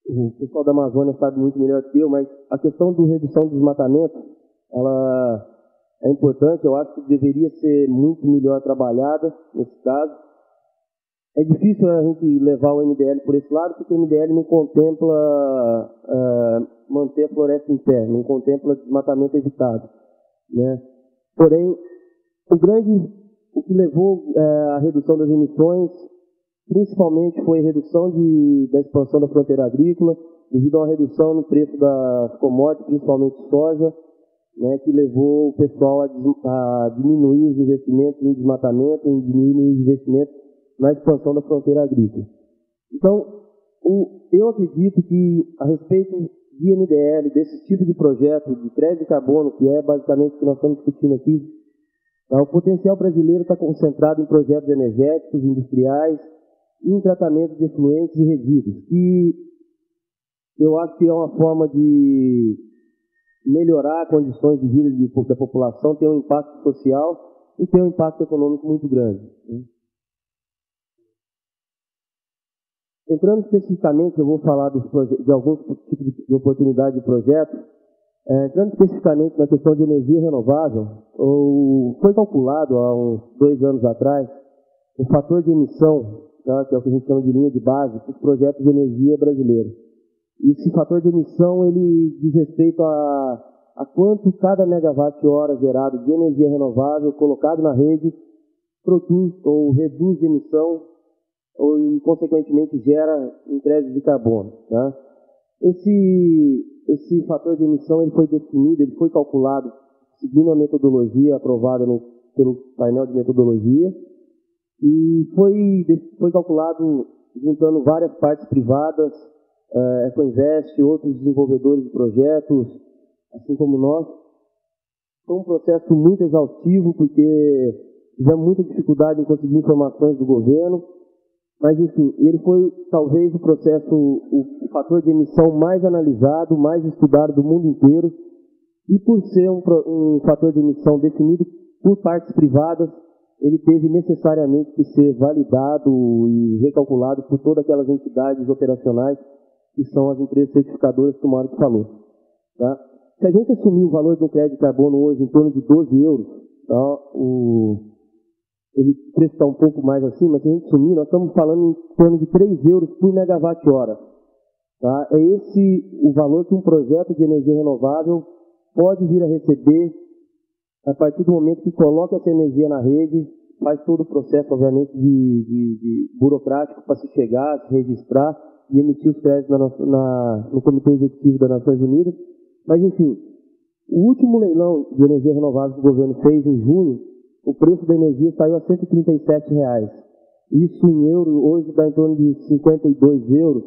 o pessoal da Amazônia sabe muito melhor que eu, mas a questão da redução de desmatamento, ela é importante, eu acho que deveria ser muito melhor trabalhada nesse caso. É difícil a gente levar o MDL por esse lado, porque o MDL não contempla manter a floresta em pé, não contempla desmatamento evitado, né? Porém, o que levou à redução das emissões, principalmente foi a redução da expansão da fronteira agrícola, devido a uma redução no preço das commodities, principalmente soja, né, que levou o pessoal a diminuir os investimentos em desmatamento, em diminuir os investimentos na expansão da fronteira agrícola. Então, eu acredito que, a respeito de MDL, desse tipo de projeto de crédito de carbono, que é basicamente o que nós estamos discutindo aqui, o potencial brasileiro está concentrado em projetos energéticos, industriais, e em tratamento de efluentes e resíduos. E eu acho que é uma forma de melhorar condições de vida da população, ter um impacto social e ter um impacto econômico muito grande. Entrando especificamente, eu vou falar de alguns tipos de oportunidade de projetos. Entrando especificamente na questão de energia renovável, foi calculado há uns 2 anos atrás o fator de emissão, tá, que é o que a gente chama de linha de base, para os projetos de energia brasileiros. E esse fator de emissão ele diz respeito a quanto cada megawatt-hora gerado de energia renovável colocado na rede produz ou reduz de emissão e, consequentemente, gera em crédito de carbono. Tá? Esse fator de emissão ele foi definido, ele foi calculado seguindo a metodologia aprovada pelo painel de metodologia e foi calculado juntando várias partes privadas, Ecoinvest, outros desenvolvedores de projetos, assim como nós. Foi um processo muito exaustivo, porque tivemos muita dificuldade em conseguir informações do governo, mas, enfim, ele foi talvez o fator de emissão mais analisado, mais estudado do mundo inteiro, e por ser um fator de emissão definido por partes privadas, ele teve necessariamente que ser validado e recalculado por todas aquelas entidades operacionais que são as empresas certificadoras que o Mário falou. Tá? Se a gente assumir o valor do crédito de carbono hoje em torno de 12 euros, tá? O preço está um pouco mais acima, mas se a gente assumir, nós estamos falando em torno de 3 euros por megawatt-hora. Tá? É esse o valor que um projeto de energia renovável pode vir a receber a partir do momento que coloca essa energia na rede, faz todo o processo, obviamente, de burocrático para se chegar, se registrar e emitir os créditos no Comitê Executivo das Nações Unidas. Mas, enfim, o último leilão de energia renovável que o governo fez em junho, o preço da energia saiu a R$ 137. Isso em euro, hoje dá em torno de 52 euros.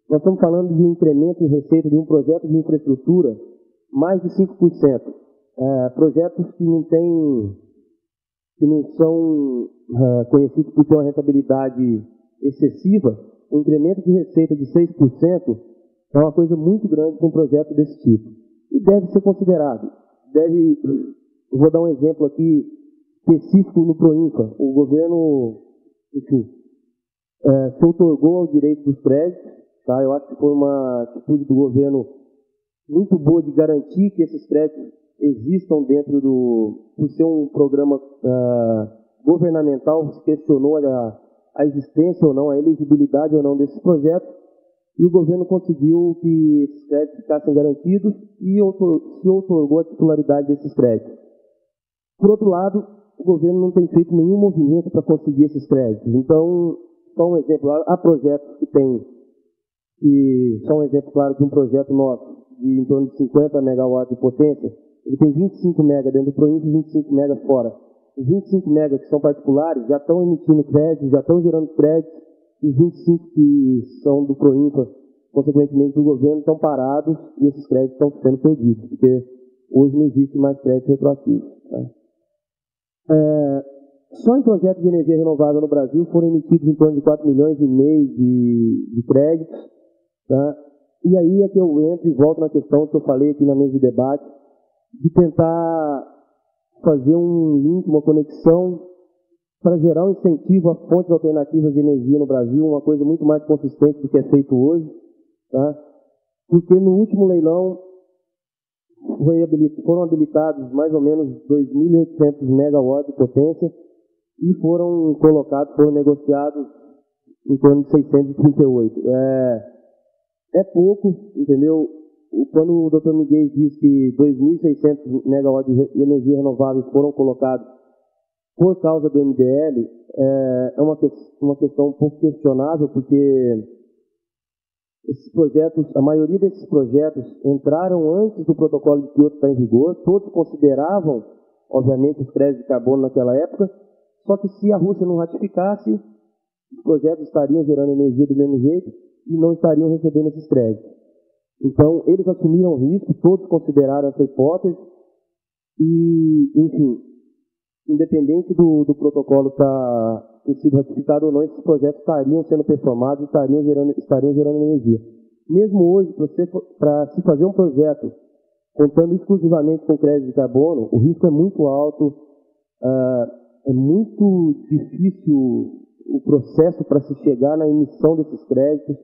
Nós estamos falando de um incremento em receita de um projeto de infraestrutura mais de 5%. Projetos que não são conhecidos por ter uma rentabilidade excessiva, um incremento de receita de 6% é uma coisa muito grande para um projeto desse tipo. E deve ser considerado. Eu vou dar um exemplo aqui específico no Proinfa. O governo, enfim, se outorgou ao direito dos créditos. Tá? Eu acho que foi uma atitude do governo muito boa de garantir que esses créditos existam dentro por ser um programa governamental, se questionou a existência ou não, a elegibilidade ou não desses projetos, e o governo conseguiu que esses créditos ficassem garantidos e se outorgou a titularidade desses créditos. Por outro lado, o governo não tem feito nenhum movimento para conseguir esses créditos. Então, só um exemplo, há projetos só um exemplo claro de um projeto nosso, de em torno de 50 megawatts de potência, ele tem 25 mega dentro do Proinfa e 25 mega fora. Os 25 mega que são particulares já estão emitindo créditos, já estão gerando créditos, e os 25 que são do Proinfa, consequentemente do governo, estão parados e esses créditos estão sendo perdidos, porque hoje não existe mais crédito retroativo. Tá? Só em projetos de energia renovável no Brasil foram emitidos em torno de 4,5 milhões de créditos. Tá? E aí é que eu entro e volto na questão que eu falei aqui na mesa de debate, de tentar fazer um link, uma conexão para gerar um incentivo a fontes alternativas de energia no Brasil, uma coisa muito mais consistente do que é feito hoje. Tá? Porque no último leilão foram habilitados mais ou menos 2.800 megawatts de potência e foram negociados em torno de 638. É pouco, entendeu? Quando o Dr. Miguel diz que 2.600 megawatts de energia renovável foram colocados por causa do MDL, é uma questão um pouco questionável, porque esses projetos, a maioria desses projetos entraram antes do protocolo de Kyoto estar em vigor, todos consideravam, obviamente, os créditos de carbono naquela época, só que se a Rússia não ratificasse, os projetos estariam gerando energia do mesmo jeito e não estariam recebendo esses créditos. Então, eles assumiram o risco, todos consideraram essa hipótese e, enfim, independente do protocolo ter sido ratificado ou não, esses projetos estariam sendo performados e estariam gerando energia. Mesmo hoje, para se fazer um projeto contando exclusivamente com crédito de carbono, o risco é muito alto, é muito difícil o processo para se chegar na emissão desses créditos.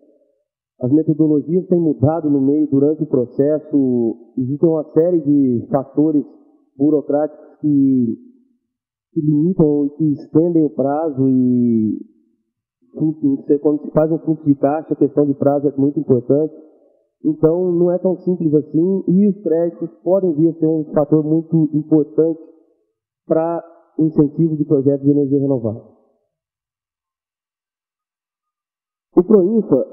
As metodologias têm mudado no meio durante o processo, existem uma série de fatores burocráticos que limitam e que estendem o prazo e quando se faz um fluxo de caixa, a questão de prazo é muito importante. Então, não é tão simples assim e os créditos podem vir a ser um fator muito importante para o incentivo de projetos de energia renovável. O PROINFA,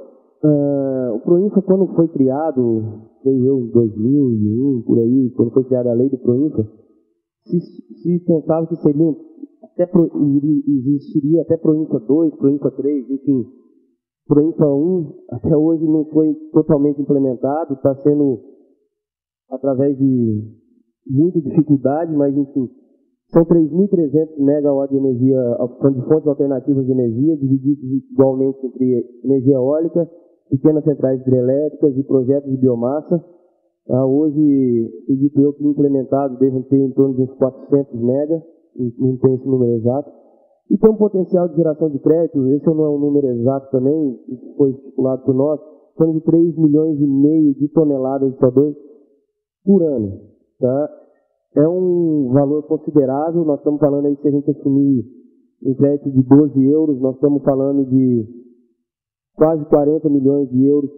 quando foi criado, em 2001, por aí, quando foi criada a lei do PROINFA, se pensava que existiria até PROINFA 2, PROINFA 3, enfim. PROINFA 1 até hoje não foi totalmente implementado, está sendo através de muita dificuldade, mas enfim, são 3.300 megawatts de energia, de fontes alternativas de energia, divididos igualmente entre energia eólica, pequenas centrais hidrelétricas e projetos de biomassa. Hoje, acredito eu que implementado devem ter em torno de uns 400 megas, não tenho esse número exato. E tem um potencial de geração de crédito, esse não é um número exato também, isso foi estipulado por nós, são de 3,5 milhões de toneladas de CO2 por ano. Tá? É um valor considerável, nós estamos falando aí, se a gente assumir um crédito de 12 euros, nós estamos falando de quase 40 milhões de euros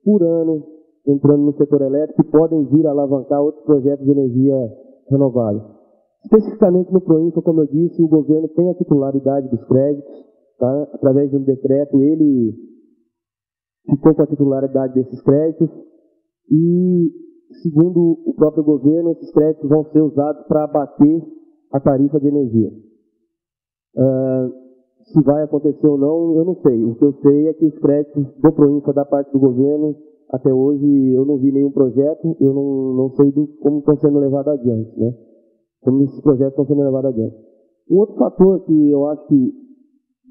por ano, entrando no setor elétrico, que podem vir a alavancar outros projetos de energia renovável. Especificamente no PROINFA, como eu disse, o governo tem a titularidade dos créditos, tá? Através de um decreto, ele ficou com a titularidade desses créditos e, segundo o próprio governo, esses créditos vão ser usados para abater a tarifa de energia. Se vai acontecer ou não, eu não sei. O que eu sei é que os créditos do PROINFA da parte do governo, até hoje eu não vi nenhum projeto, eu não sei como estão sendo levados adiante, né? Como esses projetos estão sendo levados adiante. Um outro fator que eu acho que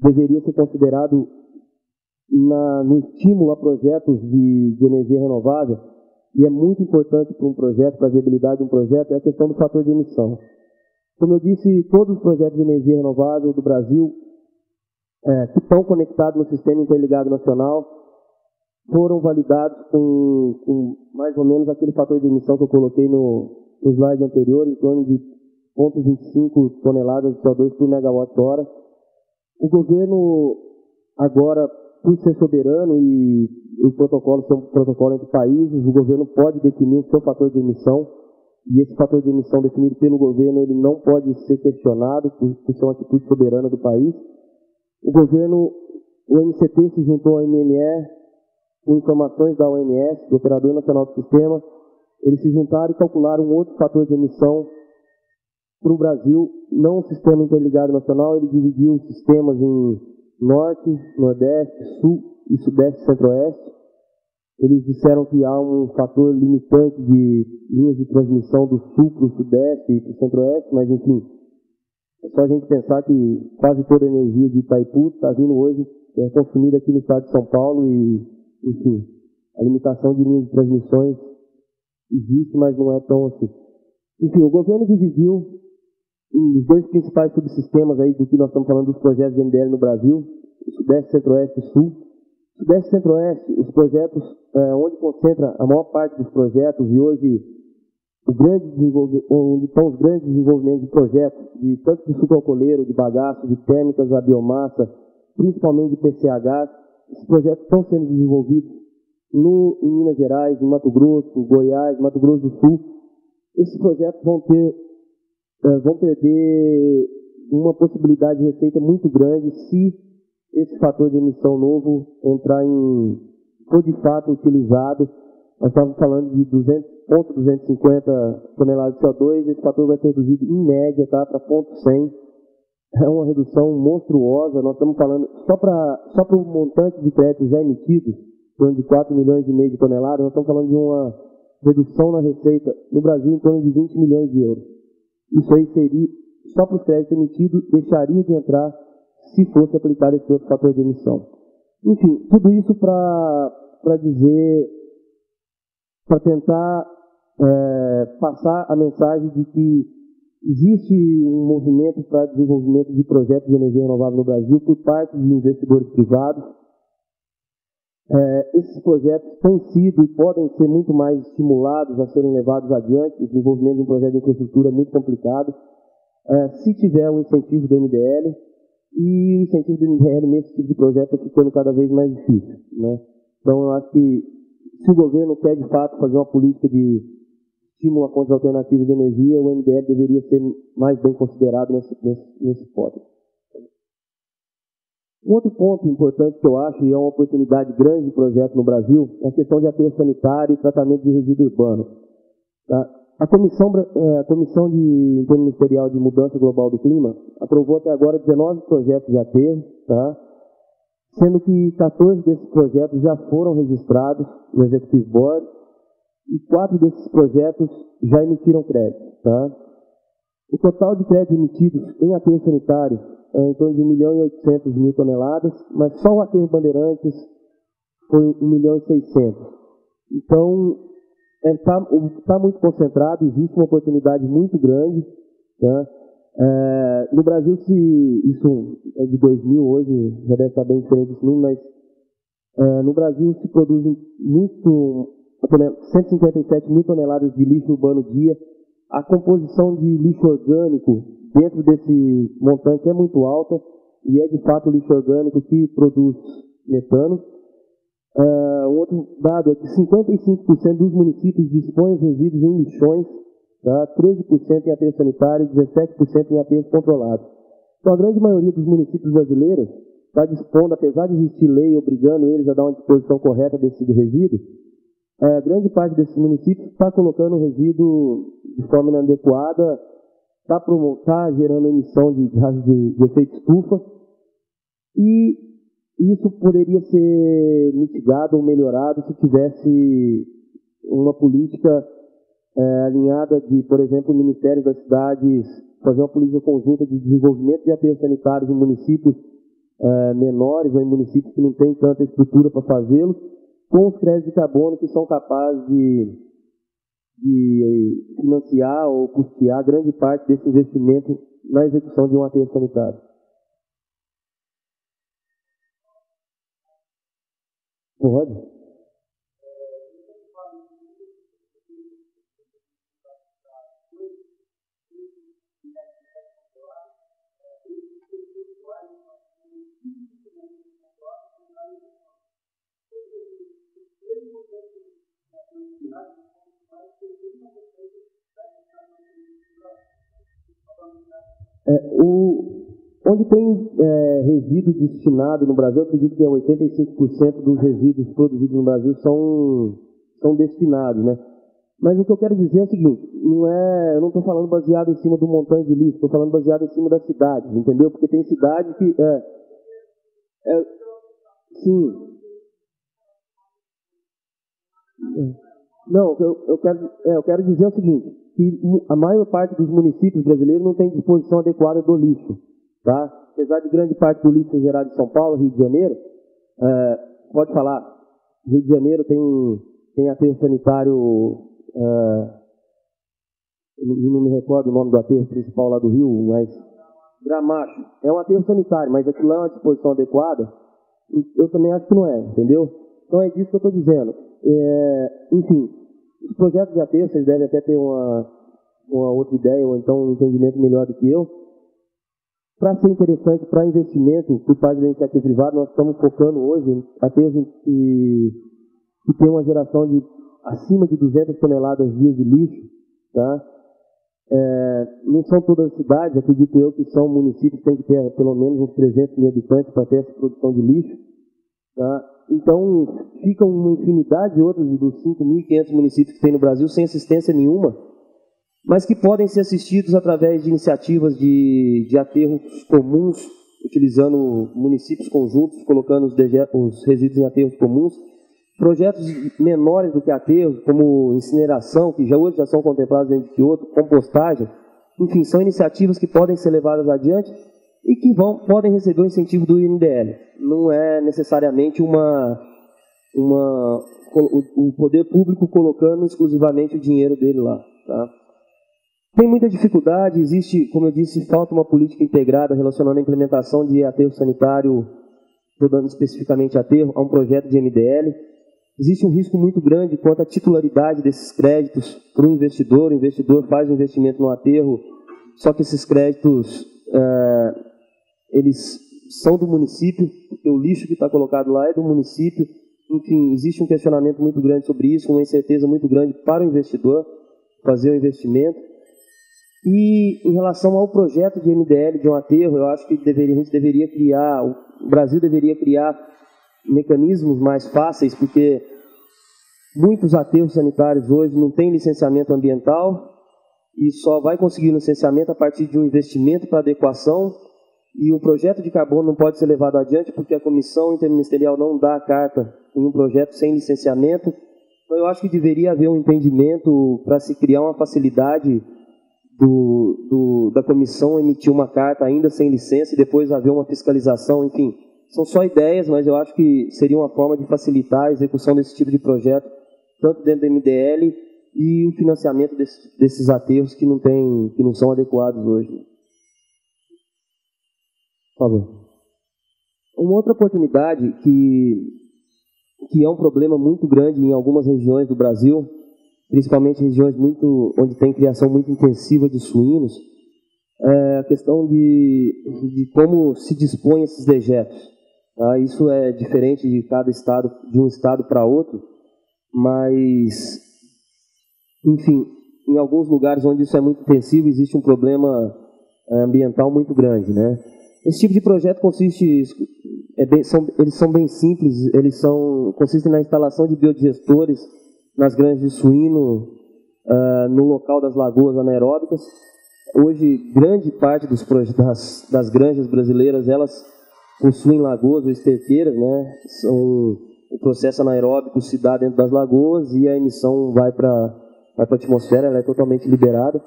deveria ser considerado no estímulo a projetos de energia renovável, e é muito importante para um projeto, para a viabilidade de um projeto, é a questão do fator de emissão. Como eu disse, todos os projetos de energia renovável do Brasil que estão conectados no Sistema Interligado Nacional foram validados com mais ou menos aquele fator de emissão que eu coloquei no slide anterior, em torno de 0,25 toneladas de CO2 por megawatt-hora. O governo, agora, por ser soberano e o protocolo ser um protocolo entre países, o governo pode definir o seu fator de emissão, e esse fator de emissão definido pelo governo, ele não pode ser questionado por ser uma atitude soberana do país. O MCT se juntou ao MNE, com informações da ONS, do Operador Nacional do Sistema, eles se juntaram e calcularam um outro fator de emissão para o Brasil, não o Sistema Interligado Nacional, ele dividiu os sistemas em Norte, Nordeste, Sul e Sudeste e Centro-Oeste. Eles disseram que há um fator limitante de linhas de transmissão do Sul para o Sudeste e para o Centro-Oeste, mas enfim, é só a gente pensar que quase toda a energia de Itaipu está vindo hoje, é consumida aqui no estado de São Paulo e, enfim, a limitação de linhas de transmissões existe, mas não é tão assim. Enfim, o governo dividiu os dois principais subsistemas aí do que nós estamos falando dos projetos de MDL no Brasil, o Sudeste, Centro-Oeste e Sul. Sudeste e Centro-Oeste, os projetos onde concentra a maior parte dos projetos, e hoje onde estão os grandes desenvolvimentos de projetos, tanto de sucroalcooleiro, de bagaço, de térmicas à biomassa, principalmente de PCH. Esses projetos estão sendo desenvolvidos em Minas Gerais, em Mato Grosso, Goiás, Mato Grosso do Sul. Esses projetos vão perder uma possibilidade de receita muito grande se esse fator de emissão novo for de fato utilizado. Nós estávamos falando de 250 toneladas de CO2, esse fator vai ser reduzido em média, tá, para 0,100. É uma redução monstruosa. Nós estamos falando, só para o montante de créditos já emitidos, em torno de 4,5 milhões de toneladas, nós estamos falando de uma redução na receita no Brasil em torno de 20 milhões de euros. Isso aí seria, só para os créditos emitidos, deixaria de entrar se fosse aplicado esse outro fator de emissão. Enfim, tudo isso para tentar passar a mensagem de que existe um movimento para desenvolvimento de projetos de energia renovável no Brasil por parte de investidores privados. Esses projetos têm sido e podem ser muito mais estimulados a serem levados adiante. O desenvolvimento de um projeto de infraestrutura é muito complicado. Se tiver um incentivo do MDL, e o incentivo do MDL nesse tipo de projeto está ficando cada vez mais difícil, né? Então, eu acho que se o governo quer, de fato, fazer uma política de estímulo a fontes alternativas de energia, o MDL deveria ser mais bem considerado nesse hipótese. Um outro ponto importante que eu acho, e é uma oportunidade grande de projeto no Brasil, é a questão de aterro sanitário e tratamento de resíduo urbano. Tá? A Comissão Interministerial de Mudança Global do Clima aprovou até agora 19 projetos de aterro, tá? Sendo que 14 desses projetos já foram registrados no Executive Board e 4 desses projetos já emitiram crédito. Tá? O total de créditos emitidos em aterro sanitário é em torno de 1.800.000 toneladas, mas só o aterro Bandeirantes foi 1.600.000. Então, está muito concentrado, existe uma oportunidade muito grande. Tá? No Brasil, isso é de 2000, hoje já deve estar bem diferente esse número, mas no Brasil se produzem 157 mil toneladas de lixo urbano dia. A composição de lixo orgânico dentro desse montante é muito alta, e é de fato o lixo orgânico que produz metano. Um outro dado é que 55% dos municípios dispõem os resíduos em lixões, tá? 13% em aterros sanitários, 17% em aterros controlados. Então, a grande maioria dos municípios brasileiros está dispondo, apesar de existir lei obrigando eles a dar uma disposição correta desse resíduo, a grande parte desses municípios está colocando o resíduo de forma inadequada, está gerando emissão de gases de efeito estufa, e isso poderia ser mitigado ou melhorado se tivesse uma política alinhada de, por exemplo, o Ministério das Cidades fazer uma política conjunta de desenvolvimento de aterros sanitários em municípios menores ou em municípios que não têm tanta estrutura para fazê-lo, com os créditos de carbono que são capazes de financiar ou custear grande parte desse investimento na execução de um aterro sanitário. Pode? Onde tem resíduo destinado no Brasil, eu acredito que 85% dos resíduos produzidos no Brasil são destinados, né? Mas o que eu quero dizer é o seguinte, eu não estou falando baseado em cima do montante de lixo, estou falando baseado em cima das cidades, entendeu? Porque tem cidades que... sim. Não, eu quero dizer o seguinte, que a maior parte dos municípios brasileiros não tem disposição adequada do lixo, tá? Apesar de grande parte do lixo ser gerado em São Paulo, Rio de Janeiro, pode falar, Rio de Janeiro tem aterro sanitário, não me recordo o nome do aterro principal lá do Rio, mas Gramacho, é um aterro sanitário, mas aquilo lá é uma disposição adequada, eu também acho que não é, entendeu? Então é disso que eu estou dizendo. Enfim, Os projetos de aterro, vocês devem até ter uma outra ideia, ou então um entendimento melhor do que eu. Para ser interessante para investimento por parte da iniciativa privada, nós estamos focando hoje em aterros que tem uma geração de acima de 200 toneladas dia de lixo. Tá? Não são todas as cidades, acredito eu que são municípios que têm que ter pelo menos uns 300 mil habitantes para ter essa produção de lixo. Tá? Então, ficam uma infinidade de outros dos 5.500 municípios que tem no Brasil sem assistência nenhuma, mas que podem ser assistidos através de iniciativas de aterros comuns, utilizando municípios conjuntos, colocando os resíduos em aterros comuns, projetos menores do que aterros, como incineração, que hoje já são contemplados dentro de Kyoto, compostagem, enfim, são iniciativas que podem ser levadas adiante e que podem receber o incentivo do INDL. Não é necessariamente o poder público colocando exclusivamente o dinheiro dele lá. Tá? Tem muita dificuldade, existe, como eu disse, falta uma política integrada relacionando a implementação de aterro sanitário, estou dando especificamente aterro, a um projeto de MDL. Existe um risco muito grande quanto à titularidade desses créditos para o investidor. O investidor faz um investimento no aterro, só que esses créditos, eles são do município, porque o lixo que está colocado lá é do município. Enfim, existe um questionamento muito grande sobre isso, uma incerteza muito grande para o investidor fazer o investimento. E em relação ao projeto de MDL de um aterro, eu acho que o Brasil deveria criar mecanismos mais fáceis, porque muitos aterros sanitários hoje não têm licenciamento ambiental e só vai conseguir licenciamento a partir de um investimento para adequação, e o projeto de carbono não pode ser levado adiante porque a comissão interministerial não dá a carta em um projeto sem licenciamento. Então eu acho que deveria haver um entendimento para se criar uma facilidade da comissão emitir uma carta ainda sem licença e depois haver uma fiscalização, enfim. São só ideias, mas eu acho que seria uma forma de facilitar a execução desse tipo de projeto, tanto dentro do MDL e o financiamento desses aterros que não são adequados hoje. Por favor. Uma outra oportunidade que é um problema muito grande em algumas regiões do Brasil, principalmente regiões onde tem criação muito intensiva de suínos, é a questão de como se dispõe esses dejetos. Tá? Isso é diferente de cada estado, de um estado para outro, mas, enfim, em alguns lugares onde isso é muito intensivo, existe um problema ambiental muito grande, né? Esse tipo de projeto eles são bem simples, consistem na instalação de biodigestores nas granjas de suíno, no local das lagoas anaeróbicas. Hoje, grande parte das granjas brasileiras, elas possuem lagoas ou esterqueiras, né? O processo anaeróbico se dá dentro das lagoas e a emissão vai para a atmosfera, ela é totalmente liberada.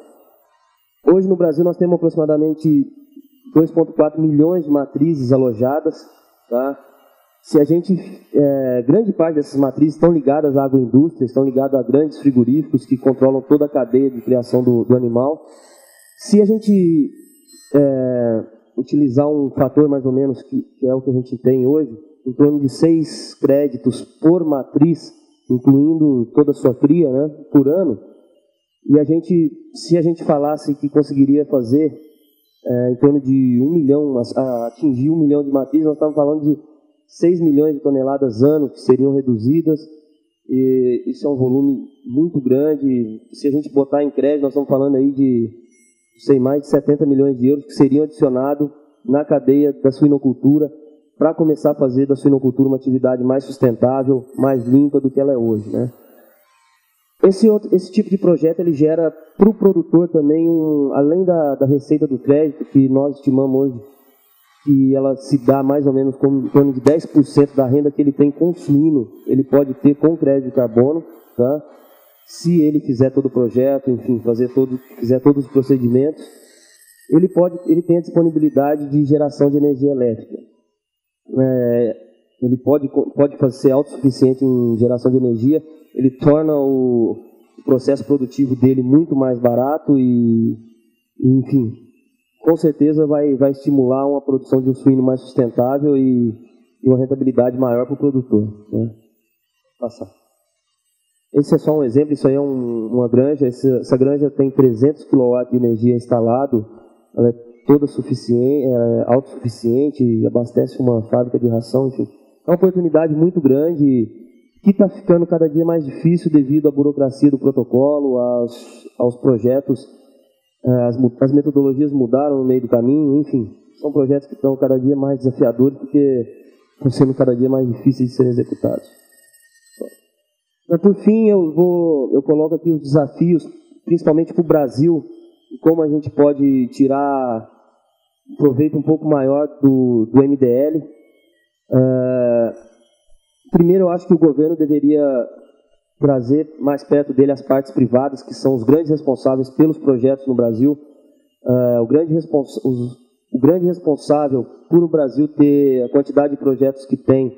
Hoje, no Brasil, nós temos aproximadamente 2,4 milhões de matrizes alojadas, tá? Se a gente, grande parte dessas matrizes estão ligadas à agroindústria, estão ligadas a grandes frigoríficos que controlam toda a cadeia de criação do animal. Se a gente utilizar um fator mais ou menos, que é o que a gente tem hoje, em torno de 6 créditos por matriz, incluindo toda a sua cria, né, por ano, e se a gente falasse que conseguiria fazer em torno de 1 milhão, atingir 1 milhão de matrizes, nós estamos falando de 6 milhões de toneladas ano que seriam reduzidas, e isso é um volume muito grande. Se a gente botar em crédito, nós estamos falando aí de mais de 70 milhões de euros que seriam adicionados na cadeia da suinocultura para começar a fazer da suinocultura uma atividade mais sustentável, mais limpa do que ela é hoje, né? Esse tipo de projeto ele gera para o produtor também, além da receita do crédito, que nós estimamos hoje que ela se dá mais ou menos em torno de 10% da renda que ele tem com suíno, ele pode ter com crédito de carbono, tá? Se ele fizer todo o projeto, enfim, fizer todos os procedimentos, ele tem a disponibilidade de geração de energia elétrica. Ele pode ser autossuficiente em geração de energia, ele torna o processo produtivo dele muito mais barato e enfim, com certeza vai estimular uma produção de um suíno mais sustentável e uma rentabilidade maior para o produtor, né? Passar. Esse é só um exemplo, isso aí é uma granja, essa granja tem 300 kW de energia instalado, ela é toda suficiente, autossuficiente, abastece uma fábrica de ração, enfim. É uma oportunidade muito grande que está ficando cada dia mais difícil devido à burocracia do protocolo, aos projetos, as metodologias mudaram no meio do caminho, enfim. São projetos que estão cada dia mais desafiadores porque estão sendo cada dia mais difíceis de serem executados. Mas, por fim, eu coloco aqui os desafios, principalmente para o Brasil, e como a gente pode tirar um proveito um pouco maior do MDL. Primeiro, eu acho que o governo deveria trazer mais perto dele as partes privadas, que são os grandes responsáveis pelos projetos no Brasil. O grande responsável por o Brasil ter a quantidade de projetos que tem,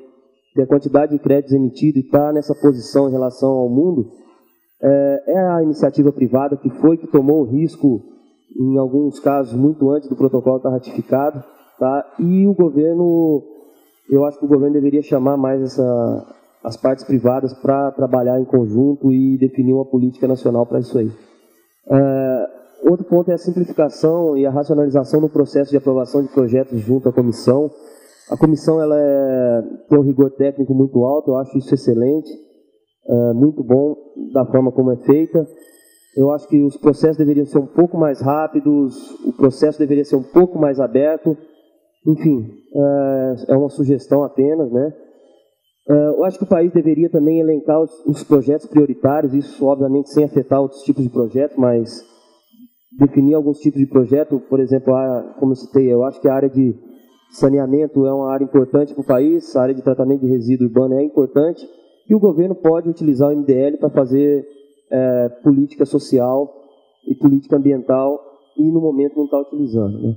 ter a quantidade de créditos emitidos e estar nessa posição em relação ao mundo, é a iniciativa privada que tomou o risco, em alguns casos, muito antes do protocolo estar ratificado. Tá? E o governo, eu acho que o governo deveria chamar mais as partes privadas para trabalhar em conjunto e definir uma política nacional para isso aí. Outro ponto é a simplificação e a racionalização no processo de aprovação de projetos junto à comissão. A comissão tem um rigor técnico muito alto, eu acho isso excelente, muito bom da forma como é feita. Eu acho que os processos deveriam ser um pouco mais rápidos, o processo deveria ser um pouco mais aberto. Enfim, é uma sugestão apenas, né? Eu acho que o país deveria também elencar os projetos prioritários, isso obviamente sem afetar outros tipos de projetos, mas definir alguns tipos de projeto, por exemplo, como eu citei, eu acho que a área de saneamento é uma área importante para o país, a área de tratamento de resíduo urbano é importante, e o governo pode utilizar o MDL para fazer política social e política ambiental, e no momento não está utilizando, né?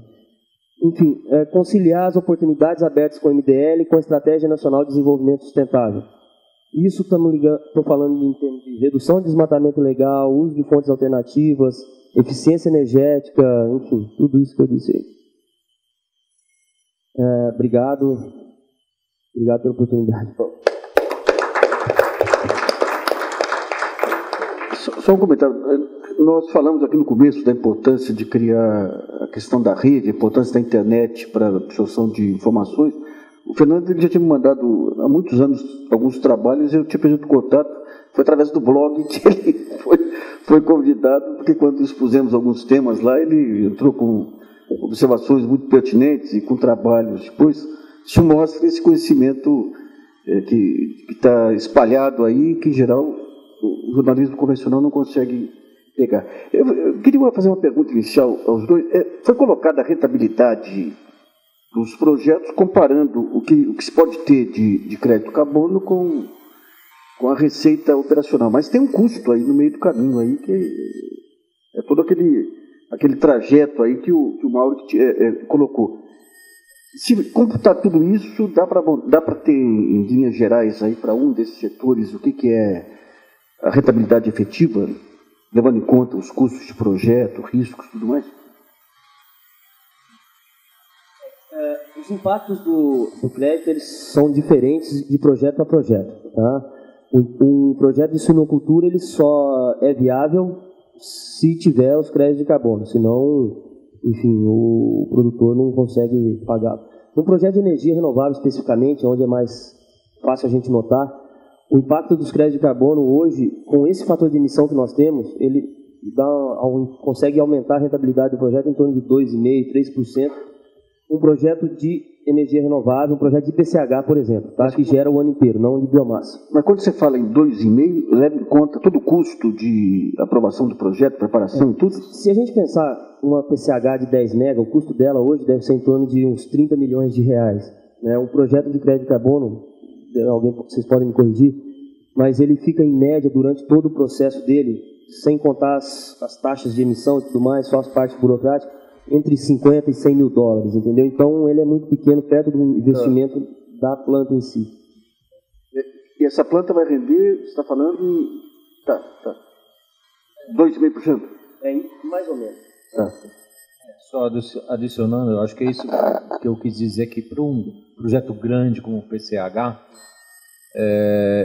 Enfim, conciliar as oportunidades abertas com o MDL com a Estratégia Nacional de Desenvolvimento Sustentável. Isso estou falando em termos de redução de desmatamento ilegal, uso de fontes alternativas, eficiência energética, enfim, tudo isso que eu disse aí. Obrigado pela oportunidade. Só um comentário. Nós falamos aqui no começo da importância de criar a questão da rede, a importância da internet para a absorção de informações. O Fernando já tinha me mandado há muitos anos alguns trabalhos, eu tinha perdido contato, foi através do blog que ele foi convidado, porque quando expusemos alguns temas lá, ele entrou com observações muito pertinentes e com trabalhos. Depois, isso mostra esse conhecimento que está espalhado aí, que em geral o jornalismo convencional não consegue pegar. Eu queria fazer uma pergunta inicial aos dois. Foi colocada a rentabilidade dos projetos comparando o que se pode ter de crédito carbono com a receita operacional, mas tem um custo aí no meio do caminho aí, que é todo aquele trajeto aí que o Mauro colocou. Se computar tudo isso, dá para ter em linhas gerais aí para um desses setores o que é a rentabilidade efetiva, levando em conta os custos de projeto, riscos e tudo mais? Os impactos do crédito eles são diferentes de projeto para projeto. Tá? Um projeto de suinocultura ele só é viável se tiver os créditos de carbono, senão, enfim, o produtor não consegue pagar. No projeto de energia renovável especificamente, onde é mais fácil a gente notar, o impacto dos créditos de carbono hoje, com esse fator de emissão que nós temos, ele consegue aumentar a rentabilidade do projeto em torno de 2,5%, 3%. Um projeto de energia renovável, um projeto de IPCH, por exemplo, tá? Que gera o ano inteiro, não de biomassa. Mas quando você fala em 2,5%, leva em conta todo o custo de aprovação do projeto, preparação e tudo? Se a gente pensar uma PCH de 10 mega, o custo dela hoje deve ser em torno de uns 30 milhões de reais. Né? Um projeto de crédito de carbono, vocês podem me corrigir, mas ele fica em média durante todo o processo dele, sem contar as taxas de emissão e tudo mais, só as partes burocráticas, entre 50 e 100 mil dólares, entendeu? Então ele é muito pequeno perto do investimento da planta em si. E essa planta vai render, você está falando, 2,5%? Mais ou menos. Tá. Só adicionando, eu acho que é isso que eu quis dizer, que para um projeto grande como o PCH,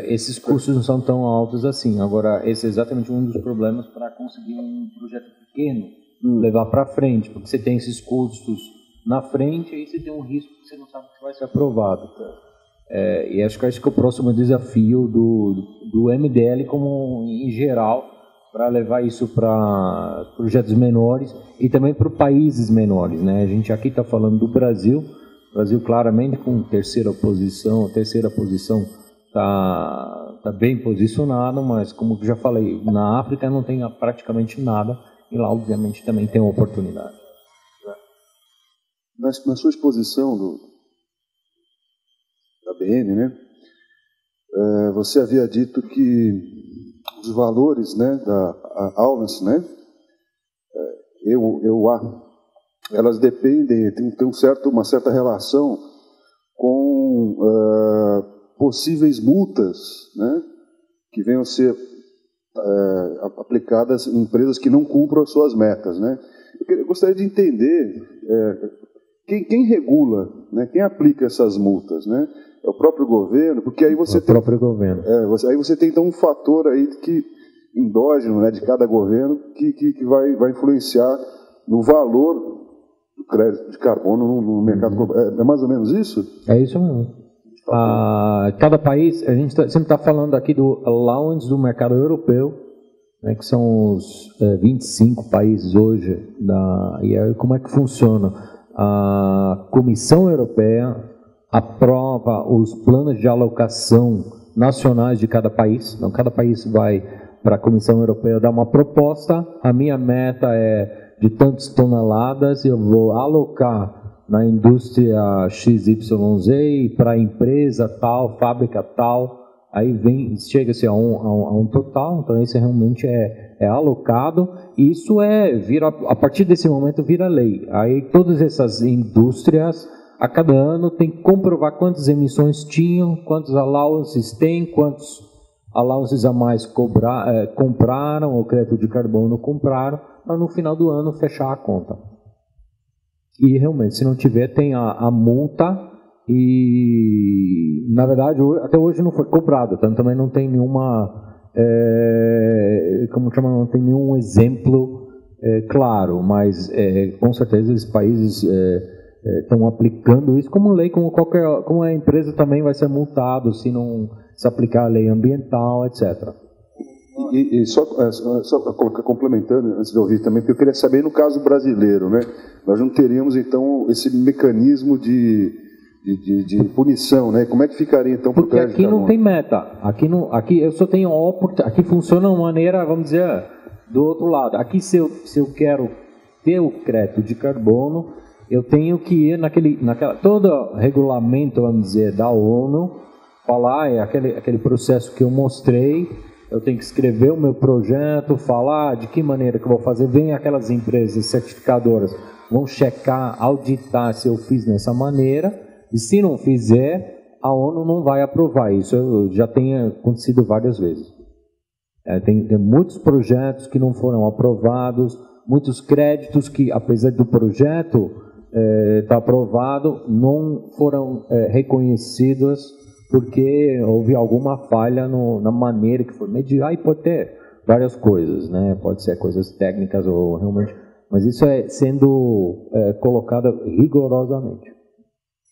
esses custos não são tão altos assim. Agora, esse é exatamente um dos problemas para conseguir um projeto pequeno levar para frente, porque você tem esses custos na frente e aí você tem um risco que você não sabe que vai ser aprovado. E acho que esse que é o próximo desafio do MDL como em geral, para levar isso para projetos menores e também para países menores, né? A gente aqui está falando do Brasil. O Brasil claramente com terceira posição está bem posicionado, mas como eu já falei, na África não tem praticamente nada e lá obviamente também tem uma oportunidade. Na sua exposição da BN, né, você havia dito que os valores, né, da Allianz, né, elas dependem, tem uma certa relação com possíveis multas, né, que venham a ser aplicadas em empresas que não cumpram as suas metas, né. Eu gostaria de entender quem regula, né, quem aplica essas multas, né. É o próprio governo, porque aí você tem... próprio governo. Aí você tem, então, um fator aí endógeno, né, de cada governo que vai influenciar no valor do crédito de carbono no mercado. É mais ou menos isso? É isso mesmo. Cada país, a gente sempre está falando aqui do allowance do mercado europeu, né, que são os 25 países hoje. E aí como é que funciona? A Comissão Europeia aprova os planos de alocação nacionais de cada país. Então, cada país vai para a Comissão Europeia dar uma proposta. A minha meta é de tantas toneladas, eu vou alocar na indústria XYZ e para a empresa tal, fábrica tal. Aí chega-se a um total, então esse realmente é alocado. E isso a partir desse momento vira lei. Aí todas essas indústrias a cada ano tem que comprovar quantas emissões tinham, quantos allowances tem, quantos allowances a mais compraram, o crédito de carbono compraram, para no final do ano fechar a conta. E realmente, se não tiver, tem a multa e, na verdade, até hoje não foi cobrado, então também não tem não tem nenhum exemplo claro, mas com certeza esses países estão aplicando isso como lei, como a empresa também vai ser multado se não se aplicar a lei ambiental, etc. E só complementando, antes de ouvir também, porque eu queria saber, no caso brasileiro, né, nós não teríamos então esse mecanismo de punição, né? Como é que ficaria então? Porque aqui não tem meta, aqui eu só tenho aqui funciona de uma maneira, vamos dizer, do outro lado. Aqui se eu quero ter o crédito de carbono, eu tenho que ir todo regulamento, vamos dizer, da ONU, falar, aquele processo que eu mostrei, eu tenho que escrever o meu projeto, falar de que maneira que eu vou fazer, vem aquelas empresas certificadoras, vão checar, auditar se eu fiz dessa maneira, e se não fizer, a ONU não vai aprovar. Isso já tem acontecido várias vezes. Tem muitos projetos que não foram aprovados, muitos créditos que, apesar do projeto estar aprovado, não foram reconhecidos porque houve alguma falha na maneira que foi medido. Aí pode ter várias coisas, né? Pode ser coisas técnicas ou realmente, mas isso sendo colocado rigorosamente.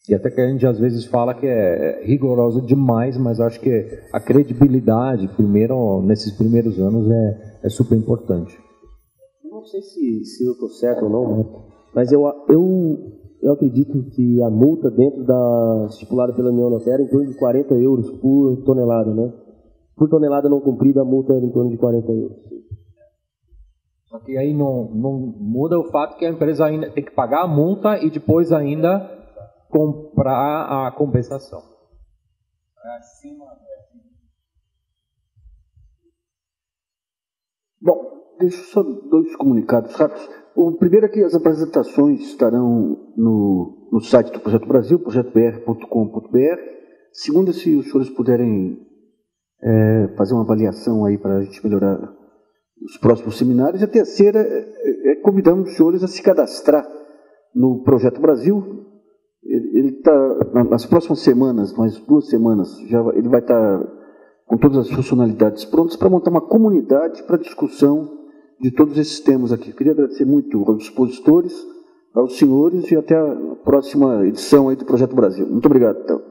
E até que a gente às vezes fala que é rigoroso demais, mas acho que a credibilidade, nesses primeiros anos, é super importante. Não sei se eu estou certo ou não, né? Mas eu acredito que a multa dentro da estipulada pela União Europeia é em torno de 40 euros por tonelada, né? Por tonelada não cumprida, a multa era em torno de 40 euros. Só que aí não muda o fato que a empresa ainda tem que pagar a multa e depois ainda comprar a compensação. Bom, deixo só 2 comunicados rápidos. O primeiro é que as apresentações estarão no site do Projeto Brasil, projetobr.com.br. Segunda, se os senhores puderem fazer uma avaliação aí para a gente melhorar os próximos seminários. E a terceira, convidamos os senhores a se cadastrar no Projeto Brasil, Ele está, nas próximas semanas, mais 2 semanas, ele vai estar com todas as funcionalidades prontas para montar uma comunidade para discussão de todos esses temas aqui. Queria agradecer muito aos expositores, aos senhores, e até a próxima edição aí do Projeto Brasil. Muito obrigado, então.